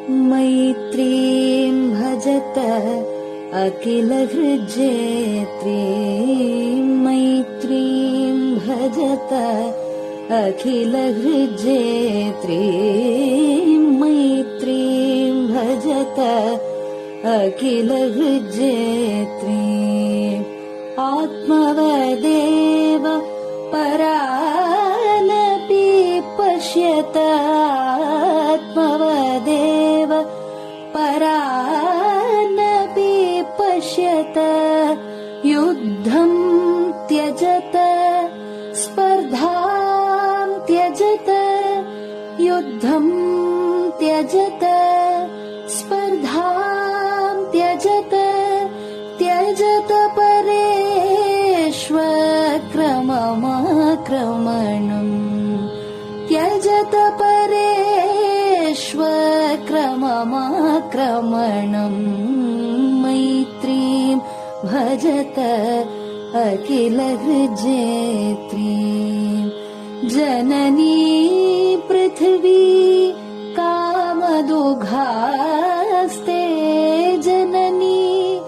मैत्रीं भजत अखिलहृज्जेत्रीं, मैत्रीं भजत अखिलहृज्जेत्रीं, मैत्रीं भजत अखिलहृज्जेत्रीम्। आत्मवदेव परानपि पश्यत, आत्मवदेव परानपि पश्यत। युद्धं त्यजत स्पर्धां त्यजत, युद्धं त्यजत स्पर्धां त्यजत। त्यजत परेष्वक्रममाक्रमणम्, त्यजत परेष्वक्रममाक्रमणम्। मैत्रीं भजत अखिलहृज्जेत्रीं। जननी पृथिवी कामदुघास्ते, जननी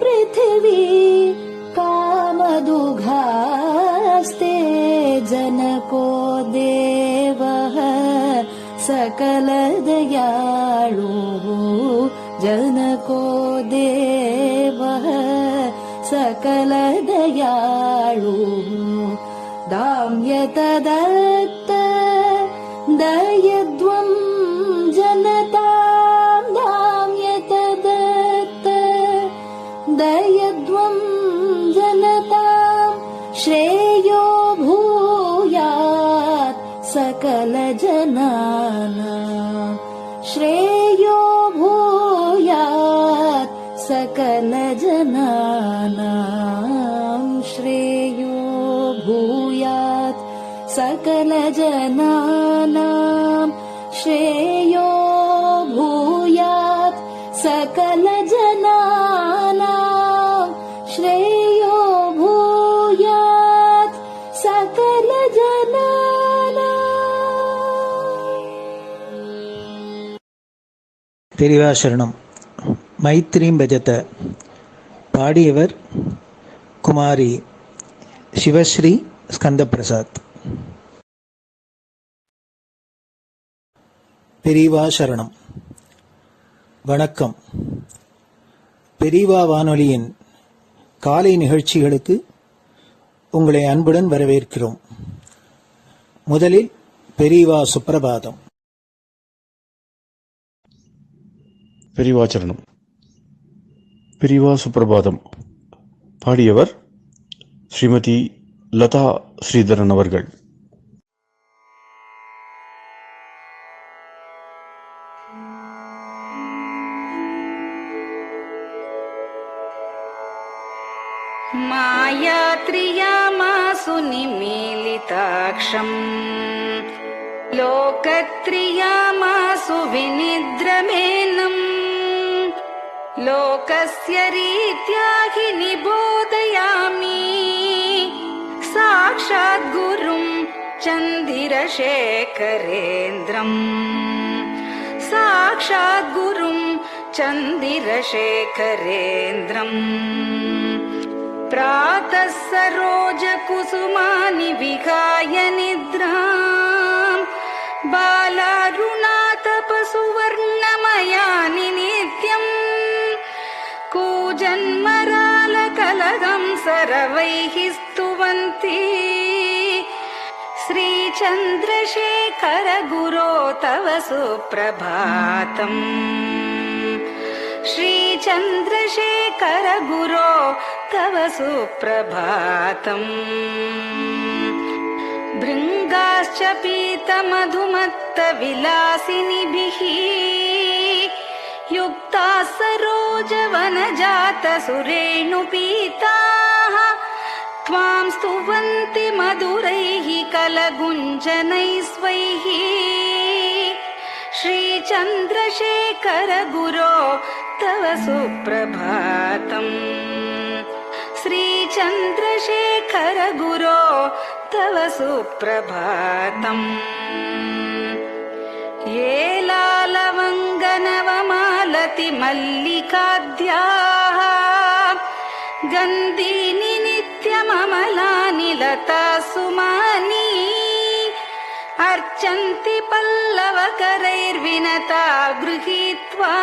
पृथिवी कामदुघास्ते। जनको देवः सकलदयाळुः, जनको देवः सकलदयाळुः। दाम्यत दत्त दयध्वं जनतां, दाम्यत दत्त दयध्वं जनतां। श्रेयो भूयात् सकलजनानां, श्रेयो भूयात् सकलजनानां, श्रेयो भूयात् सकलजनानां, श्रेयो भूयात् सकलजनानां, श्रेयो भूयात् सकलजनानां। பெரிவாசரணம். மைத்ரீம் பஜத. பாடியவர் குமாரி சிவஸ்ரீ ஸ்கந்தபிரசாத். பெரிவாசரணம். வணக்கம். பெரிவா வானொலியின் காலை நிகழ்ச்சிகளுக்கு உங்களை அன்புடன் வரவேற்கிறோம். முதலில் பெரிவா சுப்பிரபாதம். பெரிவாச்சரணம். பெரிவா சுப்பிரபாதம். பாடியவர் ஸ்ரீமதி லதா ஸ்ரீதரன் அவர்கள். मायात्रियामासु निमीलिताक्षम्, लोकत्रियामासु विनिद्रमेनम्। लोकस्य रीत्या हि निबोधयामि, साक्षात् गुरुं चन्दिरशेखरेन्द्रम्, साक्षात् गुरुं चन्दिरशेखरेन्द्रम्। प्रातः सरोजकुसुमानि विहाय निद्राम्, बालारुणातपसुवर्णमयानि नित्यम्। कूजन्मरालकलहं सरवैः स्तुवन्ति, श्रीचन्द्रशेखर गुरो तव सुप्रभातम्, श्रीचन्द्रशेखर गुरो तव सुप्रभातम्। भृङ्गाश्च पीतमधुमत्तविलासिनिभिः युक्ताः सरोजवनजातसुरेणुपीताः, त्वां स्तुवन्ति मधुरैः कलगुञ्जनैः स्वैः। श्रीचन्द्रशेखर गुरो तव सुप्रभातम्, श्रीचन्द्रशेखर गुरो तव सुप्रभातम् ये लालवङ्गनवमालति मल्लिकाद्याः गन्धीनि नित्यममलानि लता सुमानि अर्चन्ति पल्लवकरैर्विनता गृहीत्वा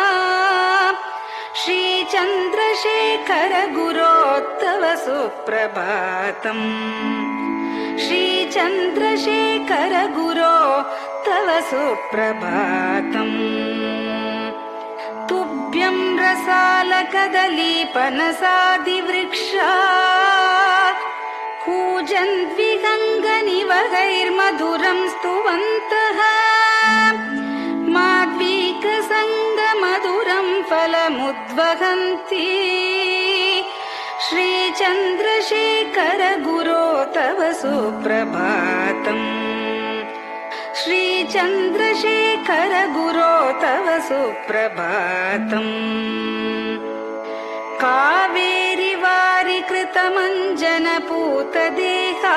श्रीचन्द्रशेखर गुरो तव सुप्रभातम् श्रीचन्द्रशेखर गुरो तव सुप्रभातम् तुभ्यं रसालकदलीपनसादिवृक्षा कूजन्द्विगङ्गनिवगैर्मधुरं स्तुवन्तः माद्वीकसङ्गमधुरं फलमुद्वहन्ति श्रीचन्द्रशेखर गुरो तव सुप्रभातम् श्रीचन्द्रशेखर गुरो तव सुप्रभातम् कावेरि वारिकृतमञ्जनपूतदेहा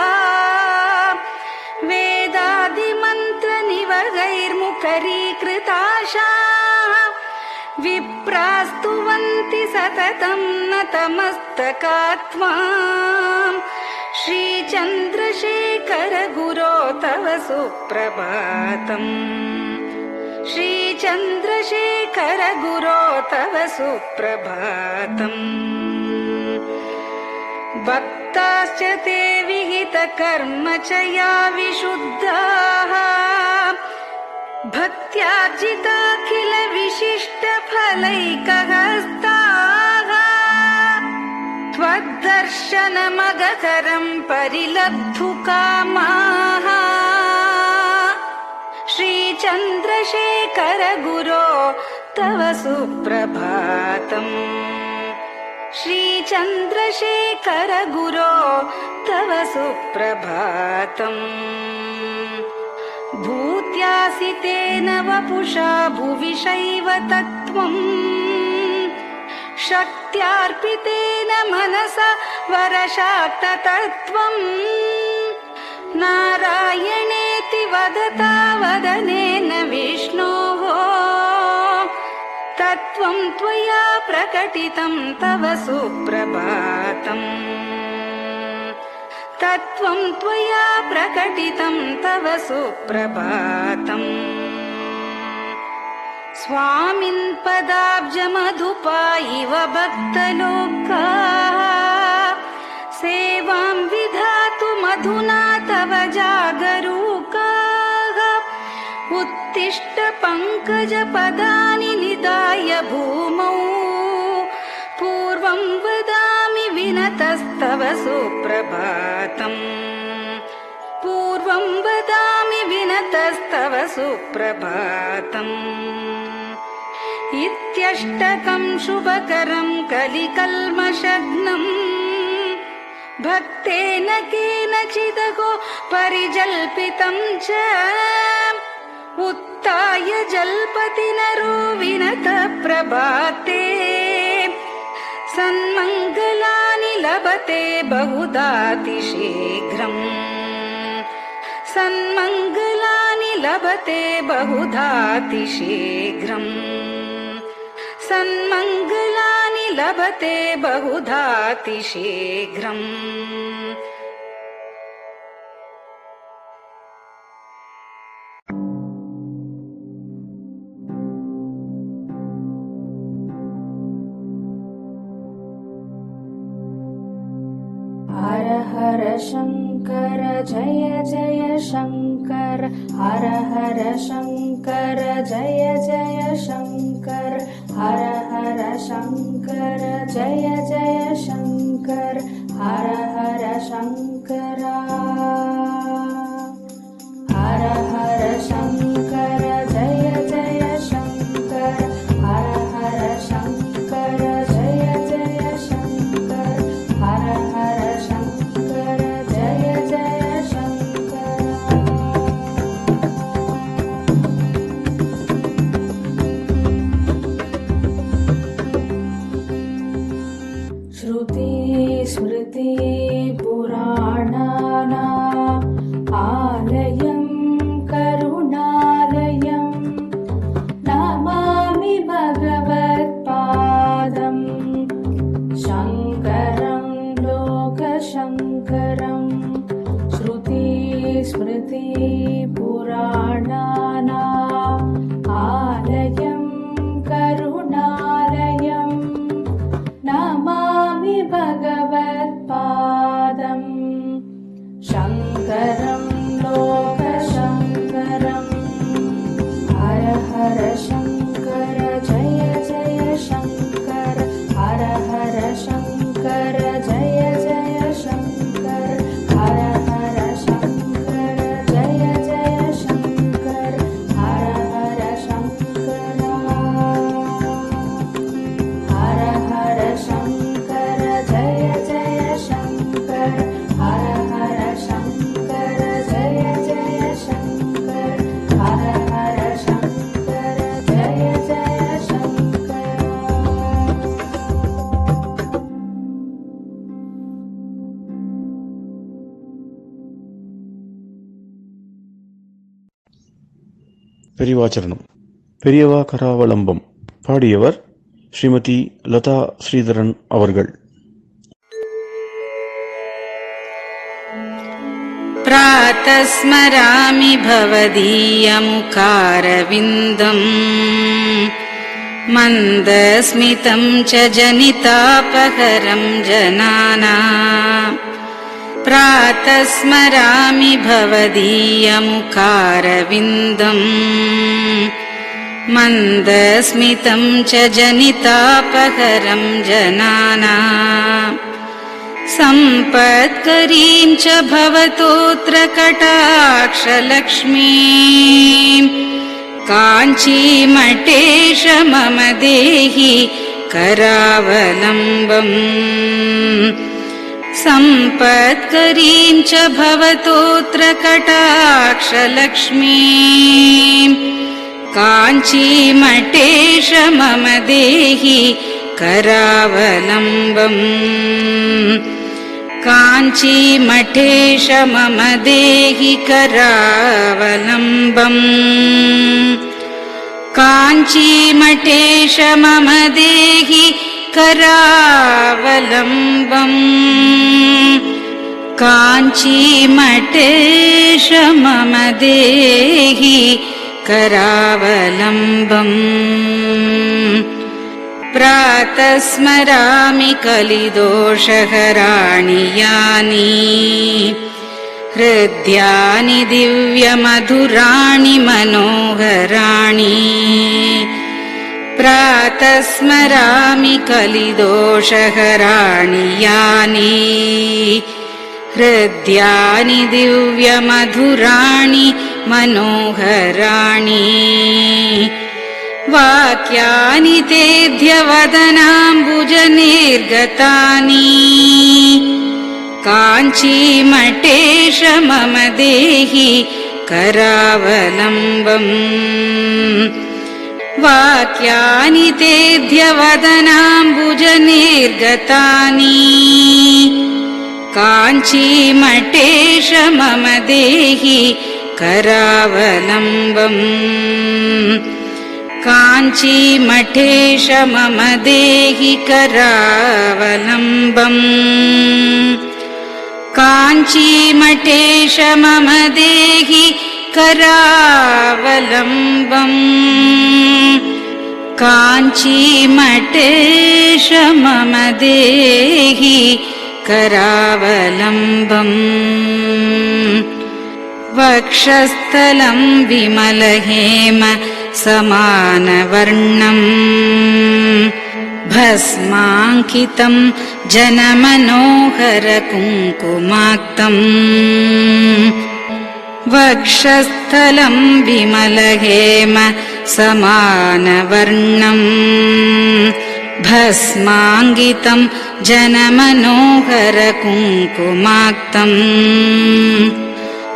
वेदादिमन्त्रनिवगैर्मुखरीकृताशा विप्रास्तुवन्ति सततं नतमस्तकात्माम् श्रीचन्द्रशेखर गुरो तव सुप्रभातम् श्रीचन्द्रशेखर गुरो तव सुप्रभातम् भक्ताश्च ते विहितकर्मचया विशुद्धाः भक्त्यार्जिताखिल विशिष्टफलैकहस्ताः त्वद्दर्शनमगकरं परिलब्धुकामाः श्रीचन्द्रशेखर गुरो तव सुप्रभातम् श्रीचन्द्रशेखर गुरो तव सुप्रभातम् भूत्यासितेन वपुषा भुविशैव तत्त्वम् शक्त्यार्पितेन मनसा वरशाक्ततत्त्वम् नारायणेति वदता वदनेन विष्णोः तत्त्वं त्वया प्रकटितं तव सुप्रभातम् तत्त्वं त्वया प्रकटितं तव सुप्रभातम् स्वामिन् पदाब्जमधुपा इव भक्तलोकाः सेवां विधातुमधुना तव जागरूकाः उत्तिष्ठ पङ्कजपदानि निधाय भूमौ पूर्वं वदामि विनतस्तव सुप्रभातम् पूर्वं वदामि विनतस्तव सुप्रभातम् इत्यष्टकं शुभकरं कलिकल्मषघ्नम् भक्तेन केनचिदहो परिजल्पितं च उत्थाय जल्पति नरो विनत प्रभाते सन्मङ्गलानि लभते बहुधातिशीघ्रम् सन्मङ्गलानि लभते बहुधातिशीघ्रम् सन्मङ्गलानि लभते बहुधातिशीघ्रम् हर हर शङ्कर जय जय शङ्कर हर हर शङ्कर जय जय शङ्कर हर हर शङ्कर जय जय शङ्कर हर हर शङ्कर हर हर शङ्कर जय जय शङ्कर हर हर शङ्कर जय जय शङ्कर हर हर शङ्कर जय जय शङ्कर श्रुति स्मृति पुराणानाम् स्मृतिपुराणानाम् आलयं करुणालयं नमामि भगवत्पादम् शङ्करं लोकशङ्करम् हर हर शङ्कर जय जय शङ्कर हर हर शङ्कर जय जय शङ्कर हर हर शङ्कर जय जय शङ्कर हर हर शङ्कर हर हर शङ्कर जय जय शङ्कर हर हर शङ्कर जय जय शङ्कर हर हर शङ्कर जय जय शङ्कर பெரியவாச்சரணம். பெரியவா கராவலம்பம். பாடியவர் ஸ்ரீமதி லதா ஸ்ரீதரன் அவர்கள். प्रातः स्मरामि भवदीयमुखारविन्दम् मन्दस्मितं च जनितापहरं जनानाम् प्रातः स्मरामि भवदीयमुखारविन्दम् मन्दस्मितं च जनितापहरं जनानाम् सम्पत्करीं च भवतोऽत्र कटाक्षलक्ष्मीं काञ्चीमठेश मम देहि करावलम्बम् सम्पत्करीं च भवतोऽत्र कटाक्षलक्ष्मीं काञ्चीमठेश मम देहि करावलम्बम् काञ्चीमठेश मम देहि करावलम्बम् काञ्चीमठेश मम देहि करावलम्बम् काञ्चीमठेश मम देहि करावलम्बम् प्रातः स्मरामि कलिदोषहराणि यानि हृद्यानि दिव्यमधुराणि मनोहराणि प्रातः स्मरामि कलिदोषहराणि यानि हृद्यानि दिव्यमधुराणि मनोहराणि वाक्यानि तेऽध्यवदनाम्बुजनिर्गतानि काञ्चीमठेश मम देहि करावलम्बम् वाक्यानि तेऽध्यवदनाम्बुजनिर्गतानि काञ्चीमठेश मम देहि करावलम्बम् काञ्चीमठेश मम देहि करावलम्बम् काञ्चीमठेश मम देहि करावलम्बम् काञ्चीमठेश मम देहि करावलम्बम् वक्षस्थलं विमलहेम समानवर्णम् भस्माङ्कितं जनमनोहर कुङ्कुमाक्तम् वक्षस्थलं विमलहेम समानवर्णम् भस्माङ्कितं जनमनोहर कुङ्कुमाक्तम्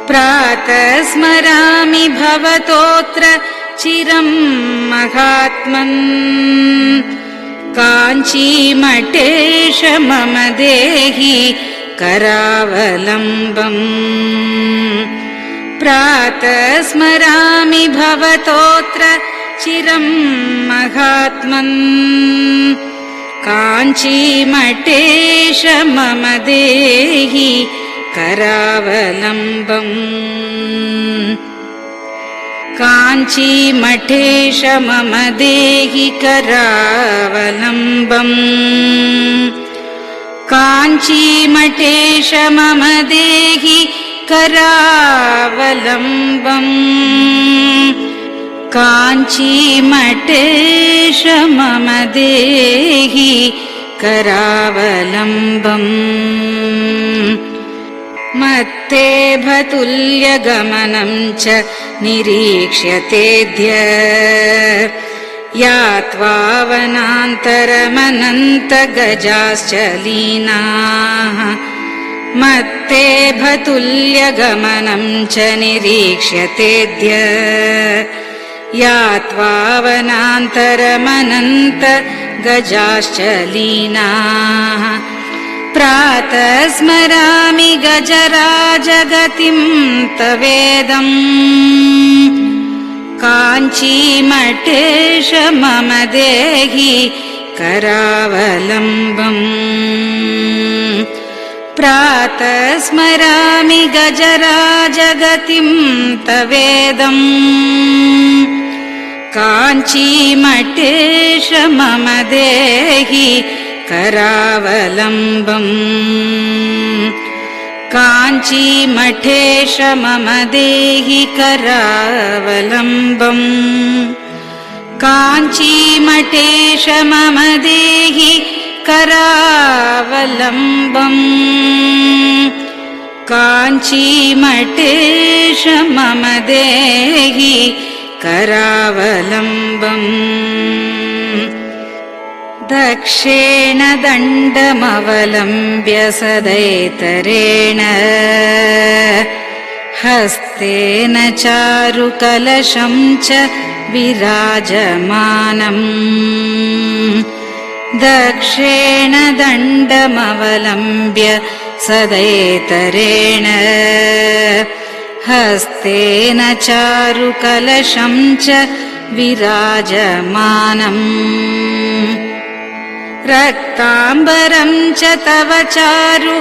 प्रातः स्मरामि भवतोऽत्र चिरं महात्मन् काञ्चीमठेश मम देहि करावलम्बम् प्रातः स्मरामि भवतोऽत्र चिरं महात्मन् काञ्चीमठेश मम देहि करावलम्बम् काञ्चीमठेश मम देहि करावलम्बम् काञ्चीमठेश मम देहि करावलम्बम् काञ्चीमठेश मम देहि करावलम्बम् मत्तेभतुल्यगमनं च निरीक्ष्यतेऽद्य यात्वा वनान्तरमनन्तगजाश्च लीनाः मत्तेभतुल्यगमनं च निरीक्ष्यतेऽद्य यात्वा वनान्तरमनन्तगजाश्च लीनाः प्रातः स्मरामि गजराजगतिं तवेदम् काञ्चीमठेश मम देहि करावलम्बम् प्रातः स्मरामि गजराजगतिं तवेदम् काञ्चीमठेश मम देहि करावलम्बम् काञ्चीमठेश मम देहि करावलम्बम् काञ्चीमठेश मम देहि करावलम्बम् काञ्चीमठेश मम देहि करावलम्बम् दक्षेण दण्डमवलम्ब्य सदैतरेण हस्तेन चारुकलशं च विराजमानम् दक्षेण दण्डमवलम्ब्य सदैतरेण हस्तेन चारुकलशं च विराजमानम् रक्ताम्बरं च तव चारु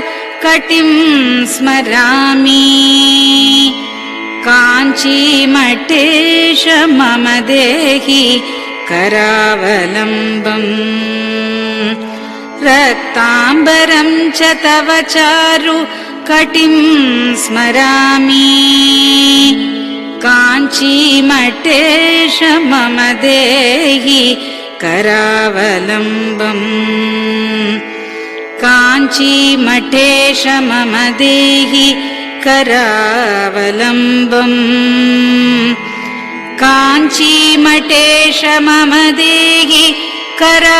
कटिं स्मरामि काञ्चीमठेश मम देहि करावलम्बम् रक्ताम्बरं च तव चारु कटिं स्मरामि काञ्चीमठेश मम देहि करावलम्बम् काञ्चीमठेश मम देहि करावलम्बम् काञ्चीमठेश मम देहि करावलम्बम्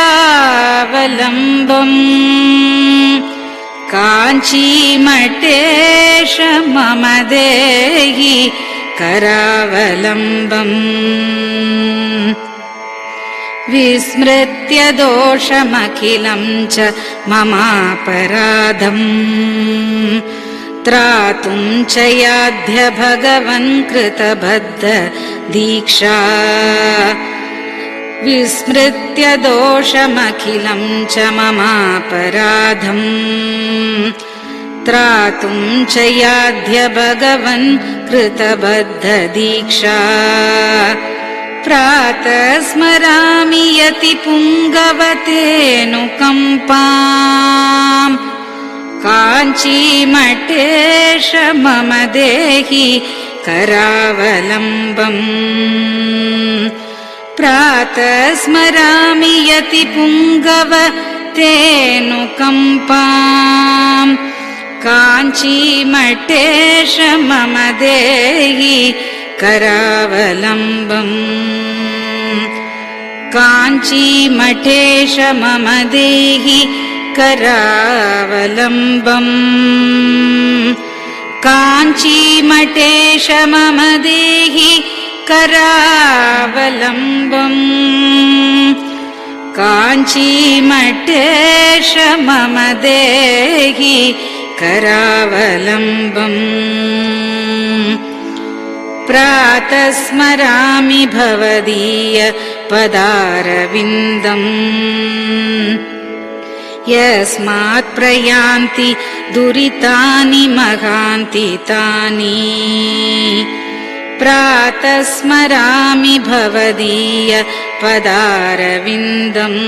काञ्चीमठेश मम देहि करावलम्बम् विस्मृत्य दोषमखिलं च ममापराधम् त्रातुं च याध्य भगवन् कृतबद्ध दीक्षा विस्मृत्य दोषमखिलं च ममापराधम् त्रातुं च याध्य भगवन् कृतबद्ध दीक्षा प्रातः स्मरामि यतिपुङ्गवतेऽनुकम्पाम् काञ्चीमठेश मम देहि करावलम्बम् प्रातः स्मरामि यतिपुङ्गवतेऽनुकम्पाम् काञ्चीमठेश मम देहि करावलम्बम् काञ्चीमठेश मम देहि करावलम्बम् काञ्चीमठेश मम देहि करावलम्बम् काञ्चीमठेश मम देहि करावलम्बम् प्रातः स्मरामि भवदीय पदारविन्दम् यस्मात् प्रयान्ति दुरितानि महान्ति तानि प्रातः स्मरामि भवदीय पदारविन्दम्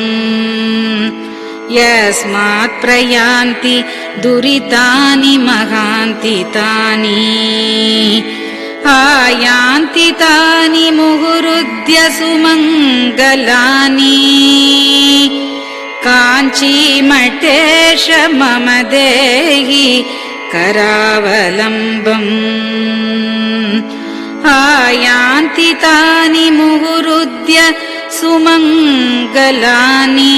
यस्मात् प्रयान्ति दुरितानि महान्ति तानि आयान्ति तानि मुहुरुद्य सुमङ्गलानि काञ्चीमठेश मम देहि करावलम्बम् आयान्ति तानि मुहुरुद्य सुमङ्गलानि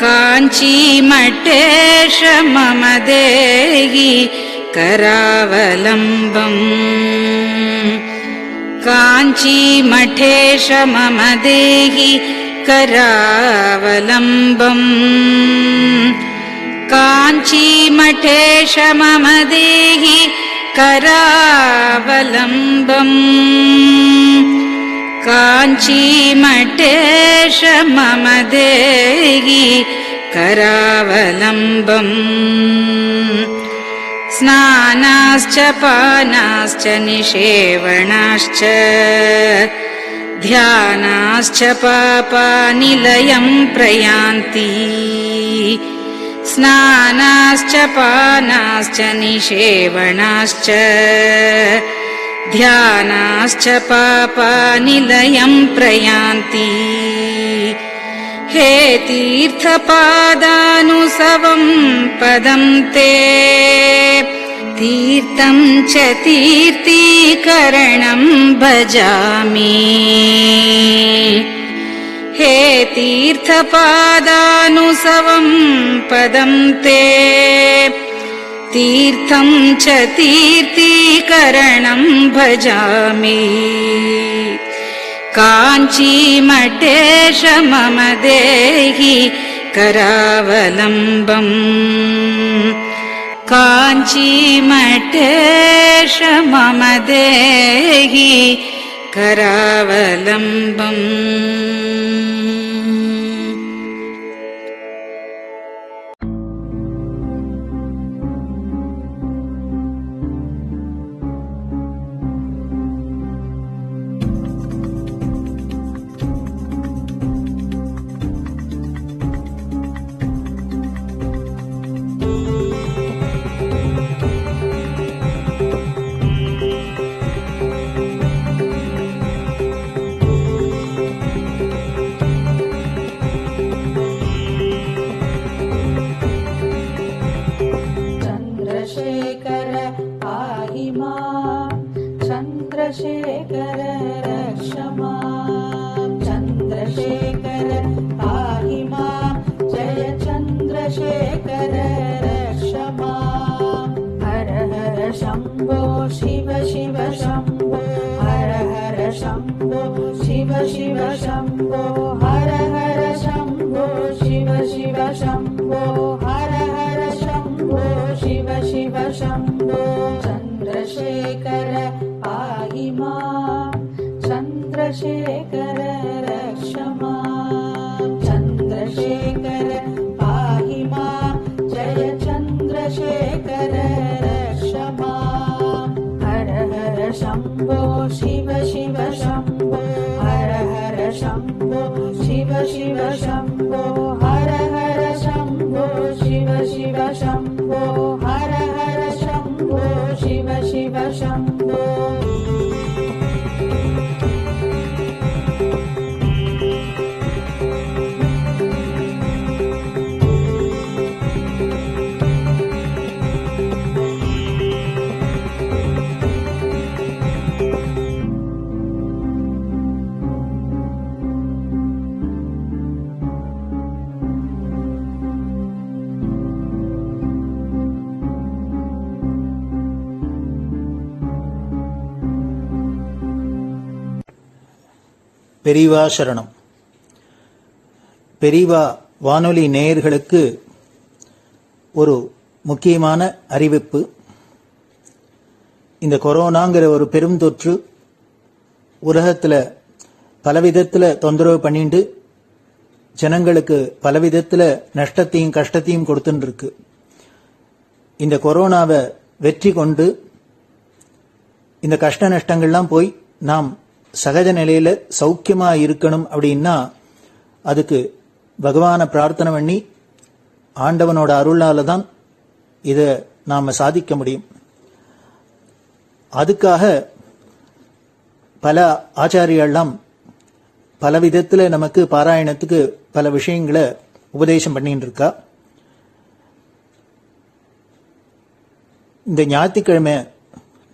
काञ्चीमठेश मम देहि करावलम्बम् काञ्चीमठेश मम देहि करावलम्बम् काञ्चीमठेश मम देहि करावलम्बम् काञ्चीमठेश मम देहि करावलम्बम् स्नानाश्च पानाश्च निषेवणाश्च ध्यानाश्च पापानिलयं प्रयान्ति स्नानाश्च पानाश्च निषेवणाश्च ध्यानाश्च पापानिलयं प्रयान्ति हे तीर्थपादानुसवं पदं ते तीर्थं च तीर्थीकरणं भजामि हे तीर्थपादानुसवं पदं ते तीर्थं च तीर्थीकरणं भजामि काञ्चीमठेश मम देहि करावलम्बम् काञ्चीमठेश मम देहि करावलम्बम् चन्द्रशेखर रक्ष मां चन्द्रशेखर पाहि मां जय चन्द्रशेखर रक्ष मां हर हर शम्भो शिव शिव शम्भो हर हर शम्भो शिव शिव शम्भो हर हर शम्भो शिव शिव शम्भो हर हर शम्भो शिव शिव शम्भो चन्द्रशेखर पाहि मां चन्द्रशेखर रक्ष मां चन्द्रशेखर पाहि मां जय चन्द्रशेखर रक्ष मां हर हर शम्भो शिव शिव शम्भो हर हर शम्भो शिव शिव शम्भो हर हर शम्भो शिव शिव शम्भो हर हर शम्भो शिव शिव शम्भो பெரியவா சரணம். பெரியவா வானொலி நேயர்களுக்கு ஒரு முக்கியமான அறிவிப்பு. இந்த கொரோனாங்கிற ஒரு பெரும் தொற்று உலகத்தில் பலவிதத்தில் தொந்தரவு பண்ணிட்டு ஜனங்களுக்கு பலவிதத்தில் நஷ்டத்தையும் கஷ்டத்தையும் கொடுத்துட்டு இருக்கு. இந்த கொரோனாவை வெற்றி கொண்டு இந்த கஷ்ட நஷ்டங்கள்லாம் போய் நாம் சகஜ நிலையில சௌக்கியமா இருக்கணும் அப்படின்னா அதுக்கு பகவானை பிரார்த்தனை பண்ணி ஆண்டவனோட அருளால தான் இதை நாம சாதிக்க முடியும். அதுக்காக பல ஆச்சாரியெல்லாம் பல விதத்துல நமக்கு பாராயணத்துக்கு பல விஷயங்களை உபதேசம் பண்ணிட்டு இருக்கா. இந்த ஞாயிற்றுக்கிழமை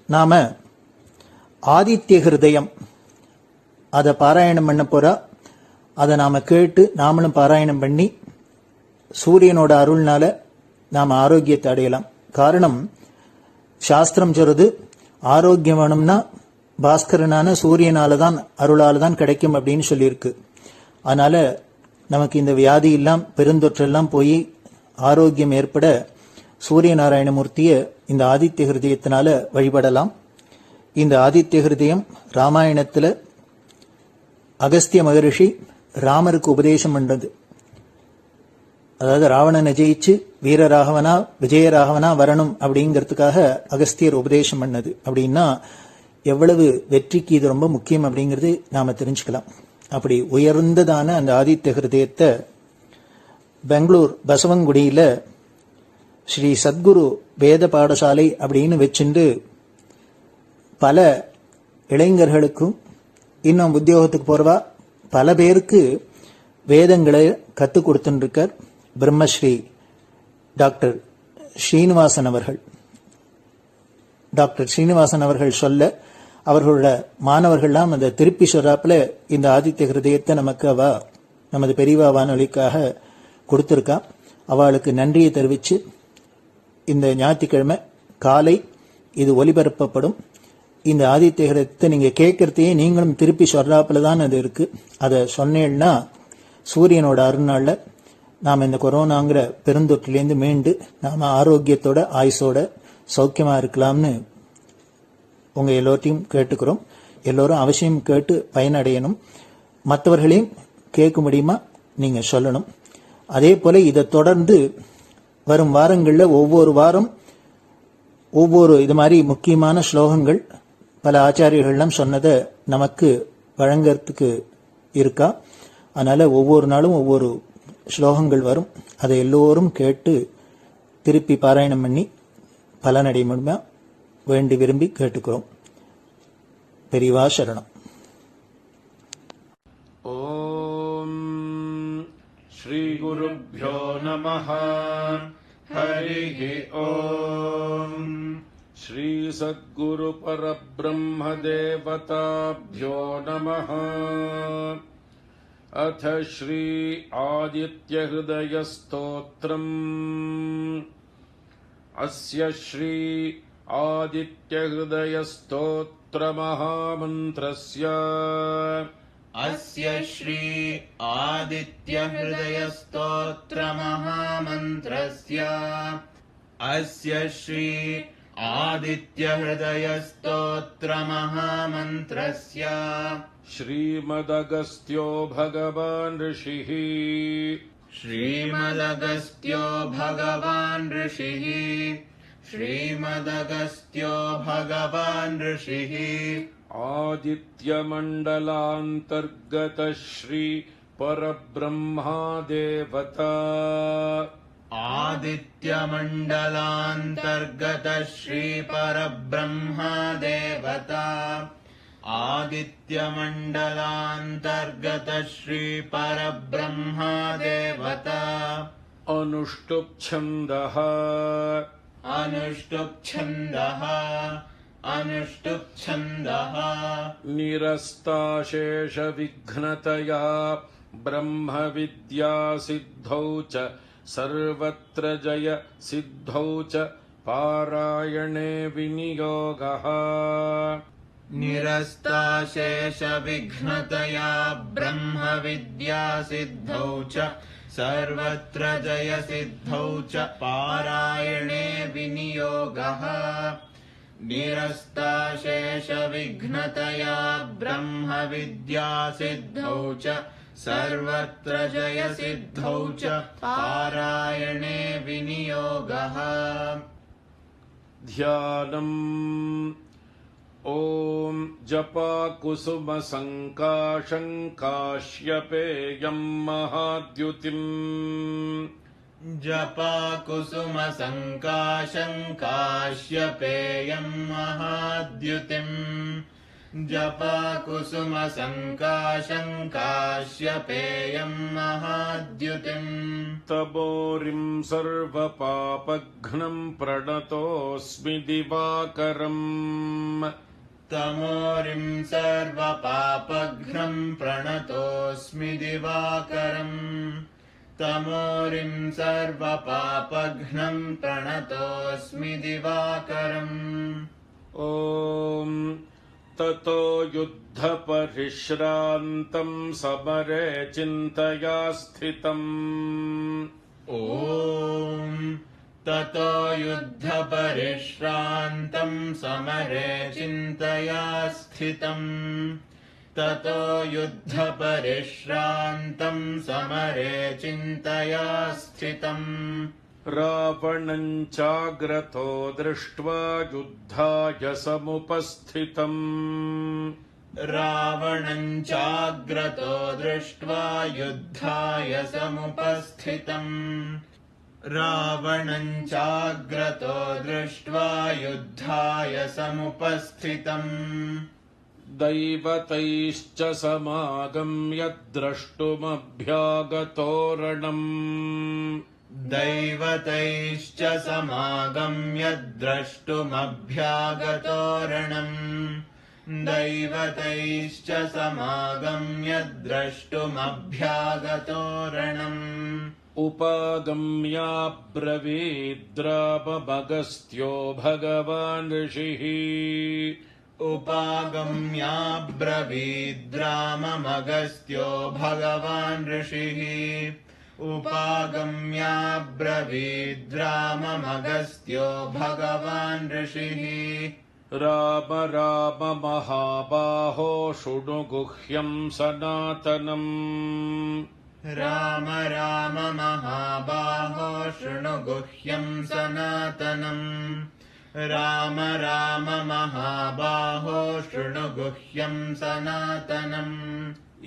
நாம ஆதித்ய ஹிருதயம் அதை பாராயணம் பண்ண போறா. அதை நாம கேட்டு நாமளும் பாராயணம் பண்ணி சூரியனோட அருள்னால நாம ஆரோக்கியத்தை அடையலாம். காரணம் சாஸ்திரம் சொல்றது ஆரோக்கியம் வேணும்னா பாஸ்கரனான சூரியனால தான் அருளால தான் கிடைக்கும் அப்படின்னு சொல்லியிருக்கு. அதனால நமக்கு இந்த வியாதி எல்லாம் பெருந்தொற்றெல்லாம் போய் ஆரோக்கியம் ஏற்பட சூரிய நாராயணமூர்த்திய இந்த ஆதித்ய ஹிருதயத்தினால வழிபடலாம். இந்த ஆதித்ய ஹிருதயம் ராமாயணத்துல அகஸ்திய மகரிஷி ராமருக்கு உபதேசம் பண்றது. அதாவது ராவணனை ஜெயிச்சு வீரராகவனா விஜயராகவனா வரணும் அப்படிங்கிறதுக்காக அகஸ்தியர் உபதேசம் பண்ணது. அப்படின்னா எவ்வளவு வெற்றிக்கு இது ரொம்ப முக்கியம் அப்படிங்கிறது நாம தெரிஞ்சுக்கலாம். அப்படி உயர்ந்ததான அந்த ஆதித்ய ஹிருதயத்தை பெங்களூர் பசவங்குடியில ஸ்ரீ சத்குரு வேத பாடசாலை அப்படின்னு வச்சுண்டு பல இளைஞர்களுக்கும் இன்னும் உத்தியோகத்துக்கு போறவா பல பேருக்கு வேதங்களை கற்றுக் கொடுத்துருக்கார் பிரம்மஸ்ரீ டாக்டர் ஸ்ரீனிவாசன் அவர்கள். டாக்டர் ஸ்ரீனிவாசன் அவர்கள் சொல்ல அவர்களோட மாணவர்கள்லாம் அந்த திருப்பி சொல்றாப்புல இந்த ஆதித்ய ஹிருதயத்தை நமக்கு அவ நமது பெரியவா வானொலிக்காக கொடுத்திருக்கா. அவளுக்கு நன்றியை தெரிவிச்சு இந்த ஞாயிற்றுக்கிழமை காலை இது ஒலிபரப்பப்படும். இந்த ஆதித்ய ஹிருதயத்தை நீங்க கேட்கறதையே நீங்களும் திருப்பி சொல்றாப்புல தான் அது இருக்கு. அதை சொன்னேன்னா சூரியனோட அருள்நாள்ல நாம் இந்த கொரோனாங்கிற பெருந்தொற்றிலேருந்து மீண்டு நாம ஆரோக்கியத்தோட ஆயுசோட சௌக்கியமா இருக்கலாம்னு உங்க எல்லோரையும் கேட்டுக்கிறோம். எல்லோரும் அவசியம் கேட்டு பயனடையணும். மற்றவர்களையும் கேட்க முடியுமா நீங்க சொல்லணும். அதே போல இதை தொடர்ந்து வரும் வாரங்களில் ஒவ்வொரு வாரம் ஒவ்வொரு இது மாதிரி முக்கியமான ஸ்லோகங்கள் பல ஆச்சாரியர்கள்லாம் சொன்னதை நமக்கு வழங்கறதுக்கு இருக்கா. அதனால ஒவ்வொரு நாளும் ஒவ்வொரு ஸ்லோகங்கள் வரும். அதை எல்லோரும் கேட்டு திருப்பி பாராயணம் பண்ணி பலனடைய முடியுமா வேண்டி விரும்பி கேட்டுக்கிறோம். பெரியவா சரணம். ஓம் ஸ்ரீ குருப்யோ நமஹ. ஹரிஹி ஓம். ஸ்ரீ சத்குரு பரபிரம்ம தேவதாப்யோ நமஹ. अथ श्री आदित्य हृदय स्तोत्रम्. अस्य श्री आदित्य हृदय स्तोत्र महामन्त्रस्य अस्य श्री आदित्य हृदय स्तोत्र महामन्त्रस्य अस्य श्री आदित्य हृदय स्तोत्र महामन्त्रस्य श्रीमदगस्त्यो भगवान् ऋषिः श्रीमदगस्त्यो भगवान् ऋषिः श्रीमदगस्त्यो भगवान् ऋषिः आदित्यमण्डलान्तर्गत श्री परब्रह्मा देवता आदित्यमण्डलान्तर्गत श्री परब्रह्मा देवता आदित्यमण्डलान्तर्गत श्री परब्रह्मा देवता अनुष्टुप् छन्दः अनुष्टुप् छन्दः अनुष्टुप् छन्दः निरस्ताशेषविघ्नतया ब्रह्मविद्या सिद्धौ च सर्वत्र जय सिद्धौ च पारायणे विनियोगः निरस्ताशेषविघ्नतया ब्रह्मविद्या सिद्धौ च सर्वत्र जय सिद्धौ च पारायणे विनियोगः निरस्ताशेषविघ्नतया ब्रह्मविद्या सिद्धौ च सर्वत्र जय सिद्धौ च पारायणे विनियोगः ध्यानम्. ॐ जपाकुसुमसङ्काशङ्काश्यपेयं महाद्युतिम् जपाकुसुमसङ्काशङ्काश्यपेयं महाद्युतिम् जपाकुसुमसङ्काशङ्काश्यपेयं महाद्युतिम् तपोरिं सर्वपापघ्नं प्रणतोऽस्मि दिवाकरम् तमोरिं सर्वपापघ्नं प्रणतोऽस्मि दिवाकरम् तमोरिं सर्वपापघ्नं प्रणतोऽस्मि दिवाकरम् ॐ ततो युद्धपरिश्रान्तं समरे चिन्तया स्थितम् ॐ ततो युद्धपरिश्रान्तं समरे चिन्तया स्थितम् ततो युद्धपरिश्रान्तं समरे चिन्तया स्थितम् रावणं चाग्रतो दृष्ट्वा युद्धाय समुपस्थितम् रावणं चाग्रतो दृष्ट्वा युद्धाय समुपस्थितम् रावणं चाग्रतो दृष्ट्वा युद्धाय समुपस्थितम् दैवतैश्च समागम्य द्रष्टुमभ्यागतोरणम् दैवतैश्च समागम्य द्रष्टुमभ्यागतोरणम् दैवतैश्च समागम्य द्रष्टुमभ्यागतोरणम् उपागम्याब्रवीद्राममगस्त्यो भगवान् ऋषिः उपागम्याब्रवीद्राममगस्त्यो भगवान् ऋषिः उपागम्याब्रवीद्राममगस्त्यो भगवान् ऋषिः राम राम महाबाहो शृणु गुह्यं सनातनम् राम राम महाबाहो शृणु गुह्यं सनातनम् राम राम महाबाहो शृणु गुह्यं सनातनम्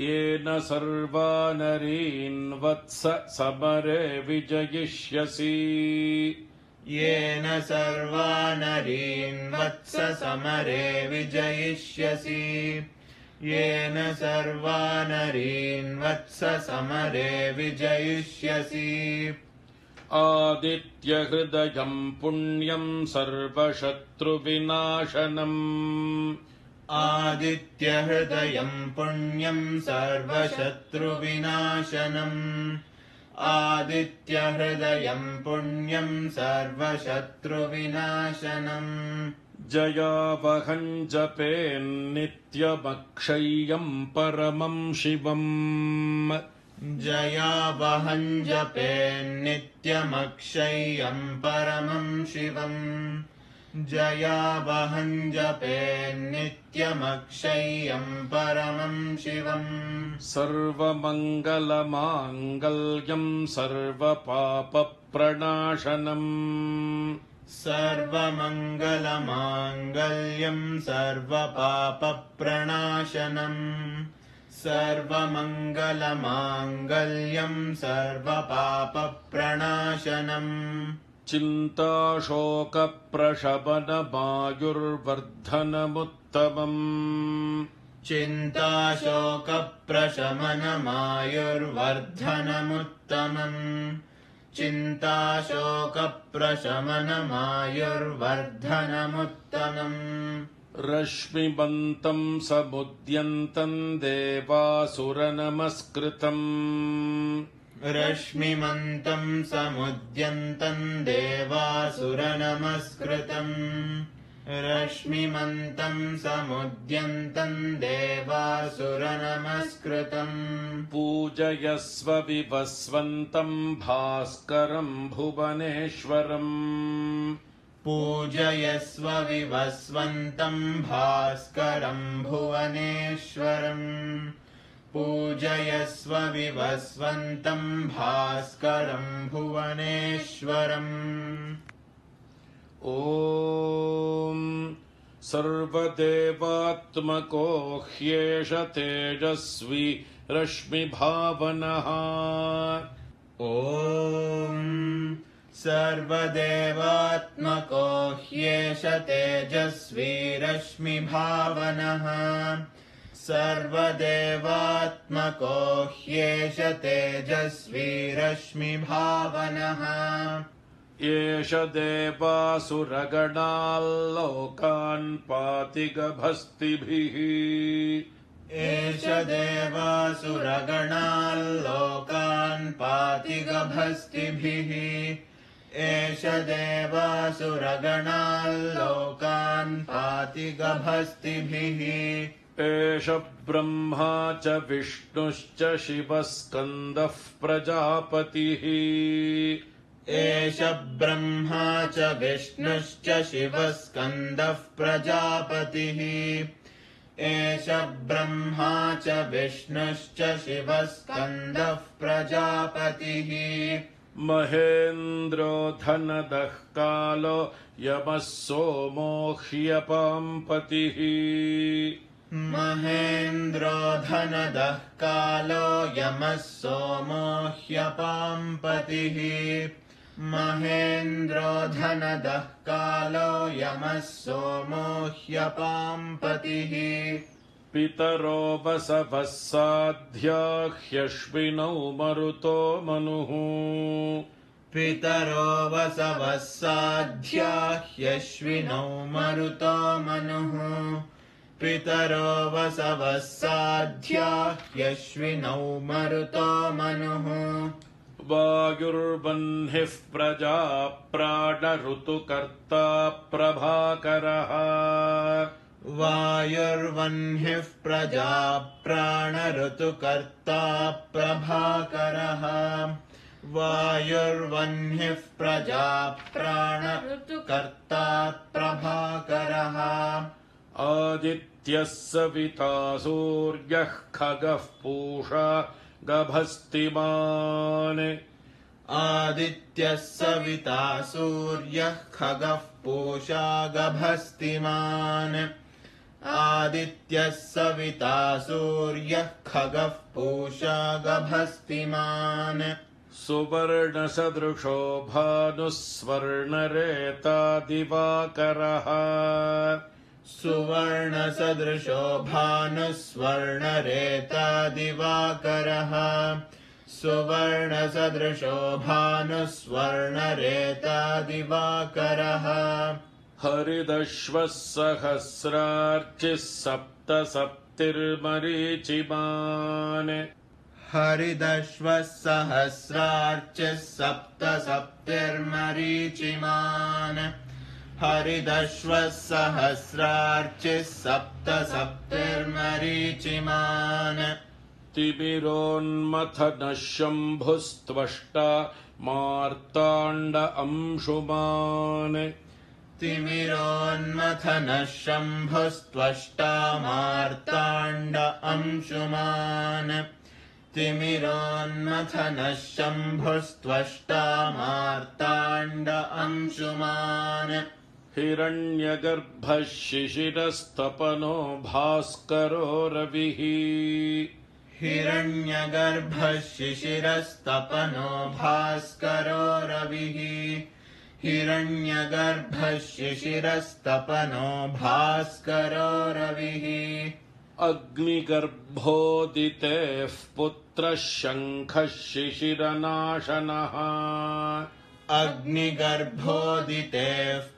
येन सर्वानरीन् वत्स समरे विजयिष्यसि येन सर्वानरीन् वत्स समरे विजयिष्यसि येन सर्वानरीन् वत्स समरे विजयिष्यसि आदित्यहृदयं पुण्यं सर्वशत्रुविनाशनम् आदित्यहृदयं पुण्यं सर्वशत्रुविनाशनम् आदित्यहृदयं पुण्यं सर्वशत्रुविनाशनम् जयावहं जपेन्नित्यमक्षय्यं परमं शिवम् जयावहं जपेन्नित्यमक्षय्यं परमं शिवम् जयावहं जपेन्नित्यमक्षय्यं परमं शिवम् सर्वमङ्गलमाङ्गल्यं सर्वपापप्रणाशनम् सर्वमङ्गलमाङ्गल्यं सर्वपापप्रणाशनम् सर्वमङ्गलमाङ्गल्यं सर्वपापप्रणाशनम् चिन्ताशोकप्रशमनमायुर्वर्धनमुत्तमम् चिन्ताशोकप्रशमनमायुर्वर्धनमुत्तमम् चिन्ताशोकप्रशमनमायुर्वर्धनमुत्तमम् रश्मिमन्तं समुद्यन्तं देवासुरनमस्कृतम् रश्मिमन्तं समुद्यन्तं देवासुरनमस्कृतम् रश्मिमन्तं समुद्यन्तं देवासुरनमस्कृतम् पूजयस्व विवस्वन्तं भास्करं भुवनेश्वरम् पूजयस्व विवस्वन्तं भास्करं भुवनेश्वरम् पूजयस्व विवस्वन्तं भास्करं भुवनेश्वरम् ॐ सर्वदेवात्मको ह्येष तेजस्वी रश्मिभावनः ॐ सर्वदेवात्मको ह्येष तेजस्वी रश्मिभावनः सर्वदेवात्मको ह्येष तेजस्वी रश्मिभावनः एष देवासुरगणाल्लोकान् पाति गभस्तिभिः एष देवासुरगणाल्लोकान् पाति गभस्तिभिः एष देवासुरगणाल्लोकान् पाति गभस्तिभिः एष ब्रह्मा च विष्णुश्च शिवः स्कन्दः प्रजापतिः एष ब्रह्मा च विष्णुश्च शिवः स्कन्दः प्रजापतिः एष ब्रह्मा च विष्णुश्च शिवः स्कन्दः प्रजापतिः महेन्द्रो धनदः कालो यमः सोमो ह्यपाम्पतिः महेन्द्रो धनदः कालो यमः सोमो ह्यपाम्पतिः महेन्द्रो धनदः कालो यमः सोमो ह्यपाम्पतिः पितरो वसवः साध्या ह्यश्विनौ मरुतो मनुः पितरो वसवः साध्या ह्यश्विनौ मरुतो मनुः पितरो वसवः साध्या ह्यश्विनौ मरुतो मनुः वायुर्वह्निः प्रजा प्राणऋतुकर्ता प्रभाकरः वायुर्वह्निः प्रजा प्राणऋतुकर्ता प्रभाकरः वायुर्वह्निः प्रजा प्राणऋतुकर्ता प्रभाकरः आदित्यः सविता सूर्यः खगः पूषा गभस्तिमान् आदित्यः सविता सूर्यः खगः पूषा गभस्तिमान् आदित्यः सविता सूर्यः खगः पूषा गभस्तिमान् सुवर्णसदृशो भानुः स्वर्णरेता दिवाकरः सुवर्णसदृशो भानुः स्वर्णरेता दिवाकरः सुवर्णसदृशो भानुः स्वर्णरेता दिवाकरः हरिदश्वः सहस्रार्चिः सप्तसप्तिर्मरीचिमान् हरिदश्वः सहस्रार्चिः सप्तसप्तिर्मरीचिमान् हरिदश्वः सहस्रार्चिः सप्तसप्तिर्मरीचिमान् तिमिरोन्मथनः शम्भुस्त्वष्टा मार्ताण्ड अंशुमान् तिमिरोन्मथनः शम्भुस्त्वष्टा मार्ताण्ड अंशुमान् तिमिरोन्मथनः शम्भुस्त्वष्टा मार्ताण्ड अंशुमान् हिरण्यगर्भः शिशिरस्तपनो भास्करो रविः हिरण्यगर्भः शिशिरस्तपनो भास्करो रविः हिरण्यगर्भः शिशिरस्तपनो भास्करो रविः अग्निगर्भोदितेः पुत्रः शङ्खः शिशिरनाशनः अग्निगर्भोदितेः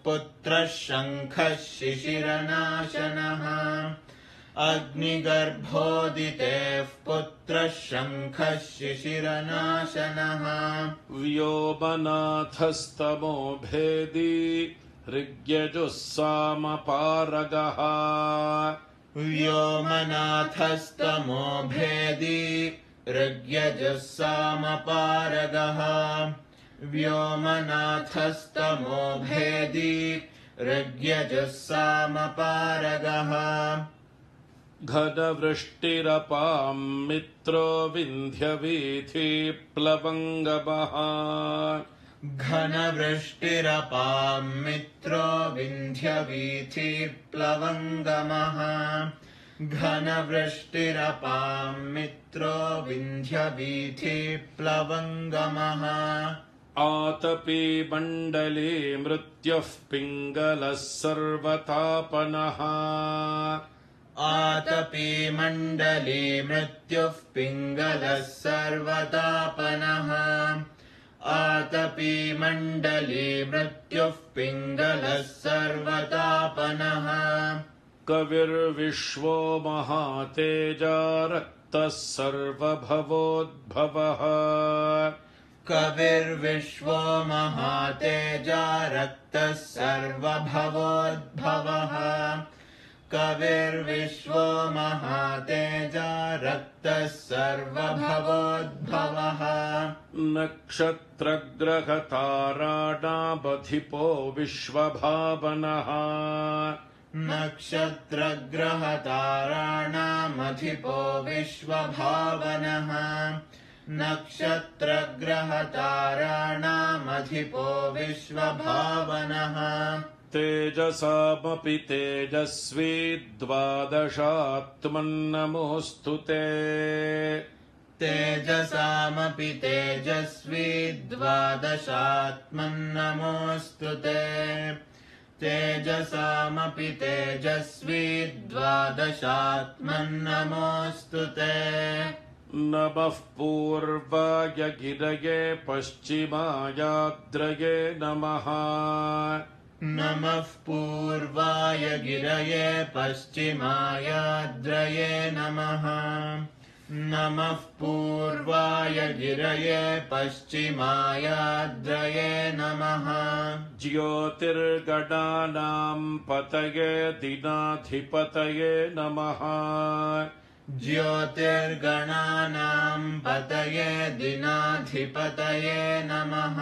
पुत्रः शङ्खः शिशिरनाशनः अग्निगर्भोदितेः पुत्रः शङ्खः शिशिरनाशनः व्योमनाथस्तमो भेदी ऋग्यजुस्सामपारगः व्योमनाथस्तमो भेदी ऋग्यजुस्सामपारगः व्योमनाथस्तमो भेदी ऋग्यजुस्सामपारगः घनवृष्टिरपां मित्रो विन्ध्यवीथि प्लवङ्गमः घनवृष्टिरपां मित्रो विन्ध्यवीथिप्लवङ्गमः घनवृष्टिरपां मित्रो विन्ध्यवीथिप्लवङ्गमः आतपी मण्डले मृत्युः पिङ्गलः सर्वतापनः आतपी मण्डले मृत्युः पिङ्गलः सर्वतापनः आतपी मण्डले मृत्युः पिङ्गलः सर्वतापनः कविर्विश्वो महातेजा रक्तः सर्वभवोद्भवः कविर्विश्वो महातेजा रक्तः सर्वभवोद्भवः कविर्विश्वो महातेजा रक्तः सर्वभवोद्भवः नक्षत्रग्रहताराणामधिपो विश्वभावनः नक्षत्रग्रहताराणामधिपो विश्वभावनः नक्षत्रग्रहताराणामधिपो विश्वभावनः तेजसामपि तेजस्वी द्वादशात्मन्नमोऽस्तु ते तेजसामपि तेजस्वी द्वादशात्मन्नमोऽस्तु ते तेजसामपि तेजस्वी द्वादशात्मन्नमोऽस्तु ते नमः पूर्वाय गिरये पश्चिमायाद्रये नमः नमः पूर्वाय गिरये पश्चिमायाद्रये नमः नमः पूर्वाय गिरये पश्चिमायाद्रये नमः ज्योतिर्गणानां पतये दिनाधिपतये नमः ज्योतिर्गणानां पतये दिनाधिपतये नमः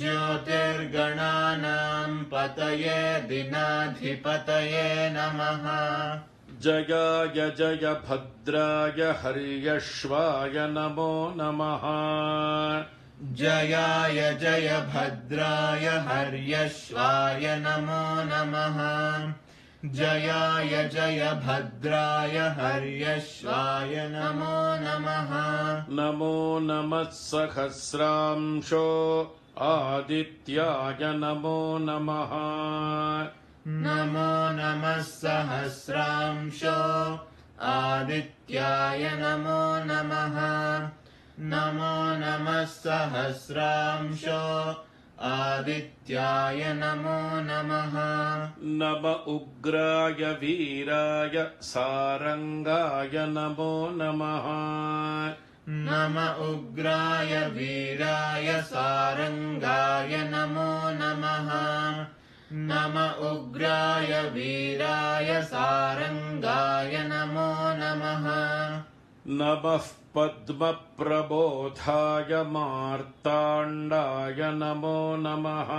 ज्योतिर्गणानां पतये दिनाधिपतये नमः जयाय जय भद्राय हर्यश्वाय नमो नमः जयाय जय भद्राय हर्यश्वाय नमो नमः जयाय जय भद्राय हर्यश्वाय नमो नमः नमो नमः सहस्रांशो आदित्याय नमो नमः नमो नमः सहस्रांशो आदित्याय नमो नमः नमो नमः सहस्रांशो आदित्याय नमो नमः नम उग्राय वीराय सारंगाय नमो नमः नम उग्राय वीराय सारंगाय नमो नमः नम उग्राय वीराय सारंगाय नमो नमः नमः पद्मप्रबोधाय मार्ताण्डाय नमो नमः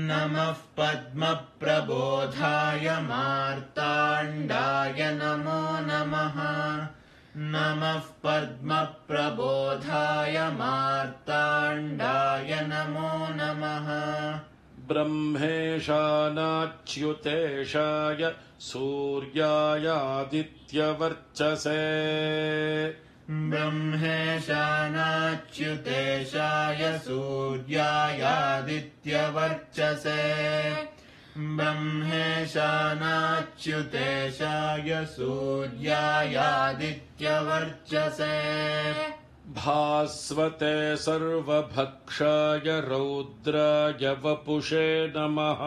नमः पद्मप्रबोधाय मार्ताण्डाय नमो नमः नमः पद्मप्रबोधाय मार्ताण्डाय नमो नमः ब्रह्मेशानाच्युतेशाय सूर्यायादित्यवर्चसे ब्रह्मेशानाच्युतेशाय सूर्यायादित्यवर्चसे ब्रह्मेशानाच्युतेशाय सूर्यायादित्यवर्चसे भास्वते सर्वभक्षाय रौद्राय वपुषे नमः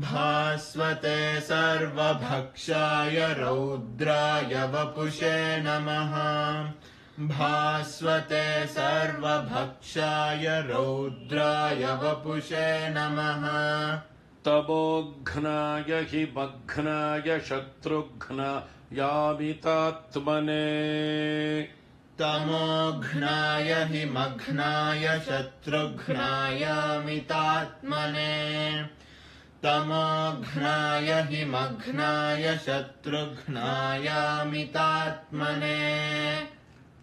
भास्वते सर्वभक्षाय रौद्राय वपुषे नमः भास्वते सर्वभक्षाय रौद्राय वपुषे नमः तमोघ्नाय हि मघ्नाय शत्रुघ्नायामितात्मने तमोघ्नाय हि मघ्नाय शत्रुघ्नायामितात्मने तमोघ्नाय हि मघ्नाय शत्रुघ्नायामितात्मने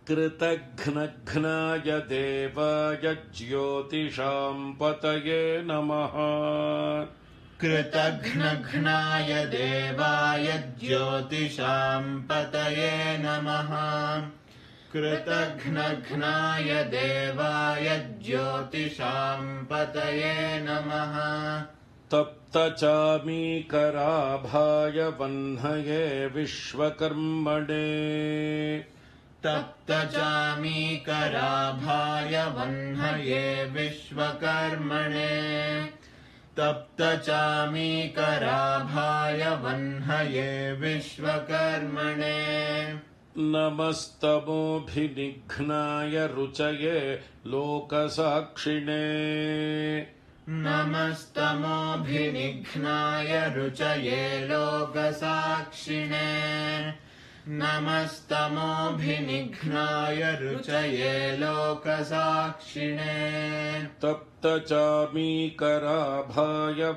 कृतघ्नघ्नाय देवाय ज्योतिषां पतये नमः कृतघ्नघ्नाय देवाय ज्योतिषां पतये नमः कृतघ्नघ्नाय देवाय ज्योतिषां पतये नमः तप्तचामीकराभाय वह्नये विश्वकर्मणे तप्तचामीकराभाय वह्नये विश्वकर्मणे तप्तचामीकराभाय वह्नये विश्वकर्मणे नमस्तमोभिनिघ्नाय रुचये लोकसाक्षिणे नमस्तमोभिनिघ्नाय रुचये लोकसाक्षिणे नमस्तमोभिनिघ्नाय रुचये लोकसाक्षिणे तप्तचामीकराभाय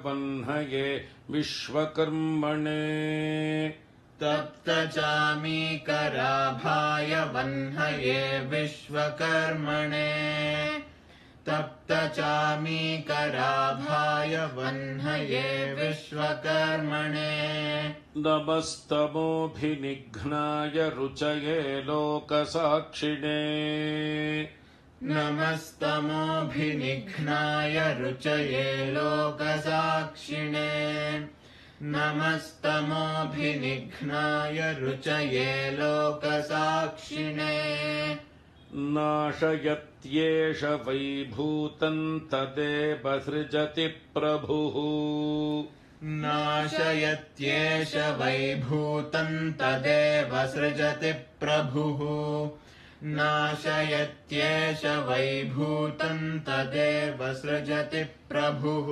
वह्नये विश्वकर्मणे तप्तचामीकराभाय वह्नये विश्वकर्मणे तप्तचामीकराभाय वह्नये विश्वकर्मणे नमस्तमोभिनिघ्नाय रुचये लोकसाक्षिणे नमस्तमोभिनिघ्नाय रुचये लोकसाक्षिणे नमस्तमोभिनिघ्नाय रुचये लोकसाक्षिणे नाशयत्येष वैभूतं तदेव सृजति प्रभुः नाशयत्येष वैभूतं तदेव सृजति प्रभुः नाशयत्येष वैभूतं तदेव सृजति प्रभुः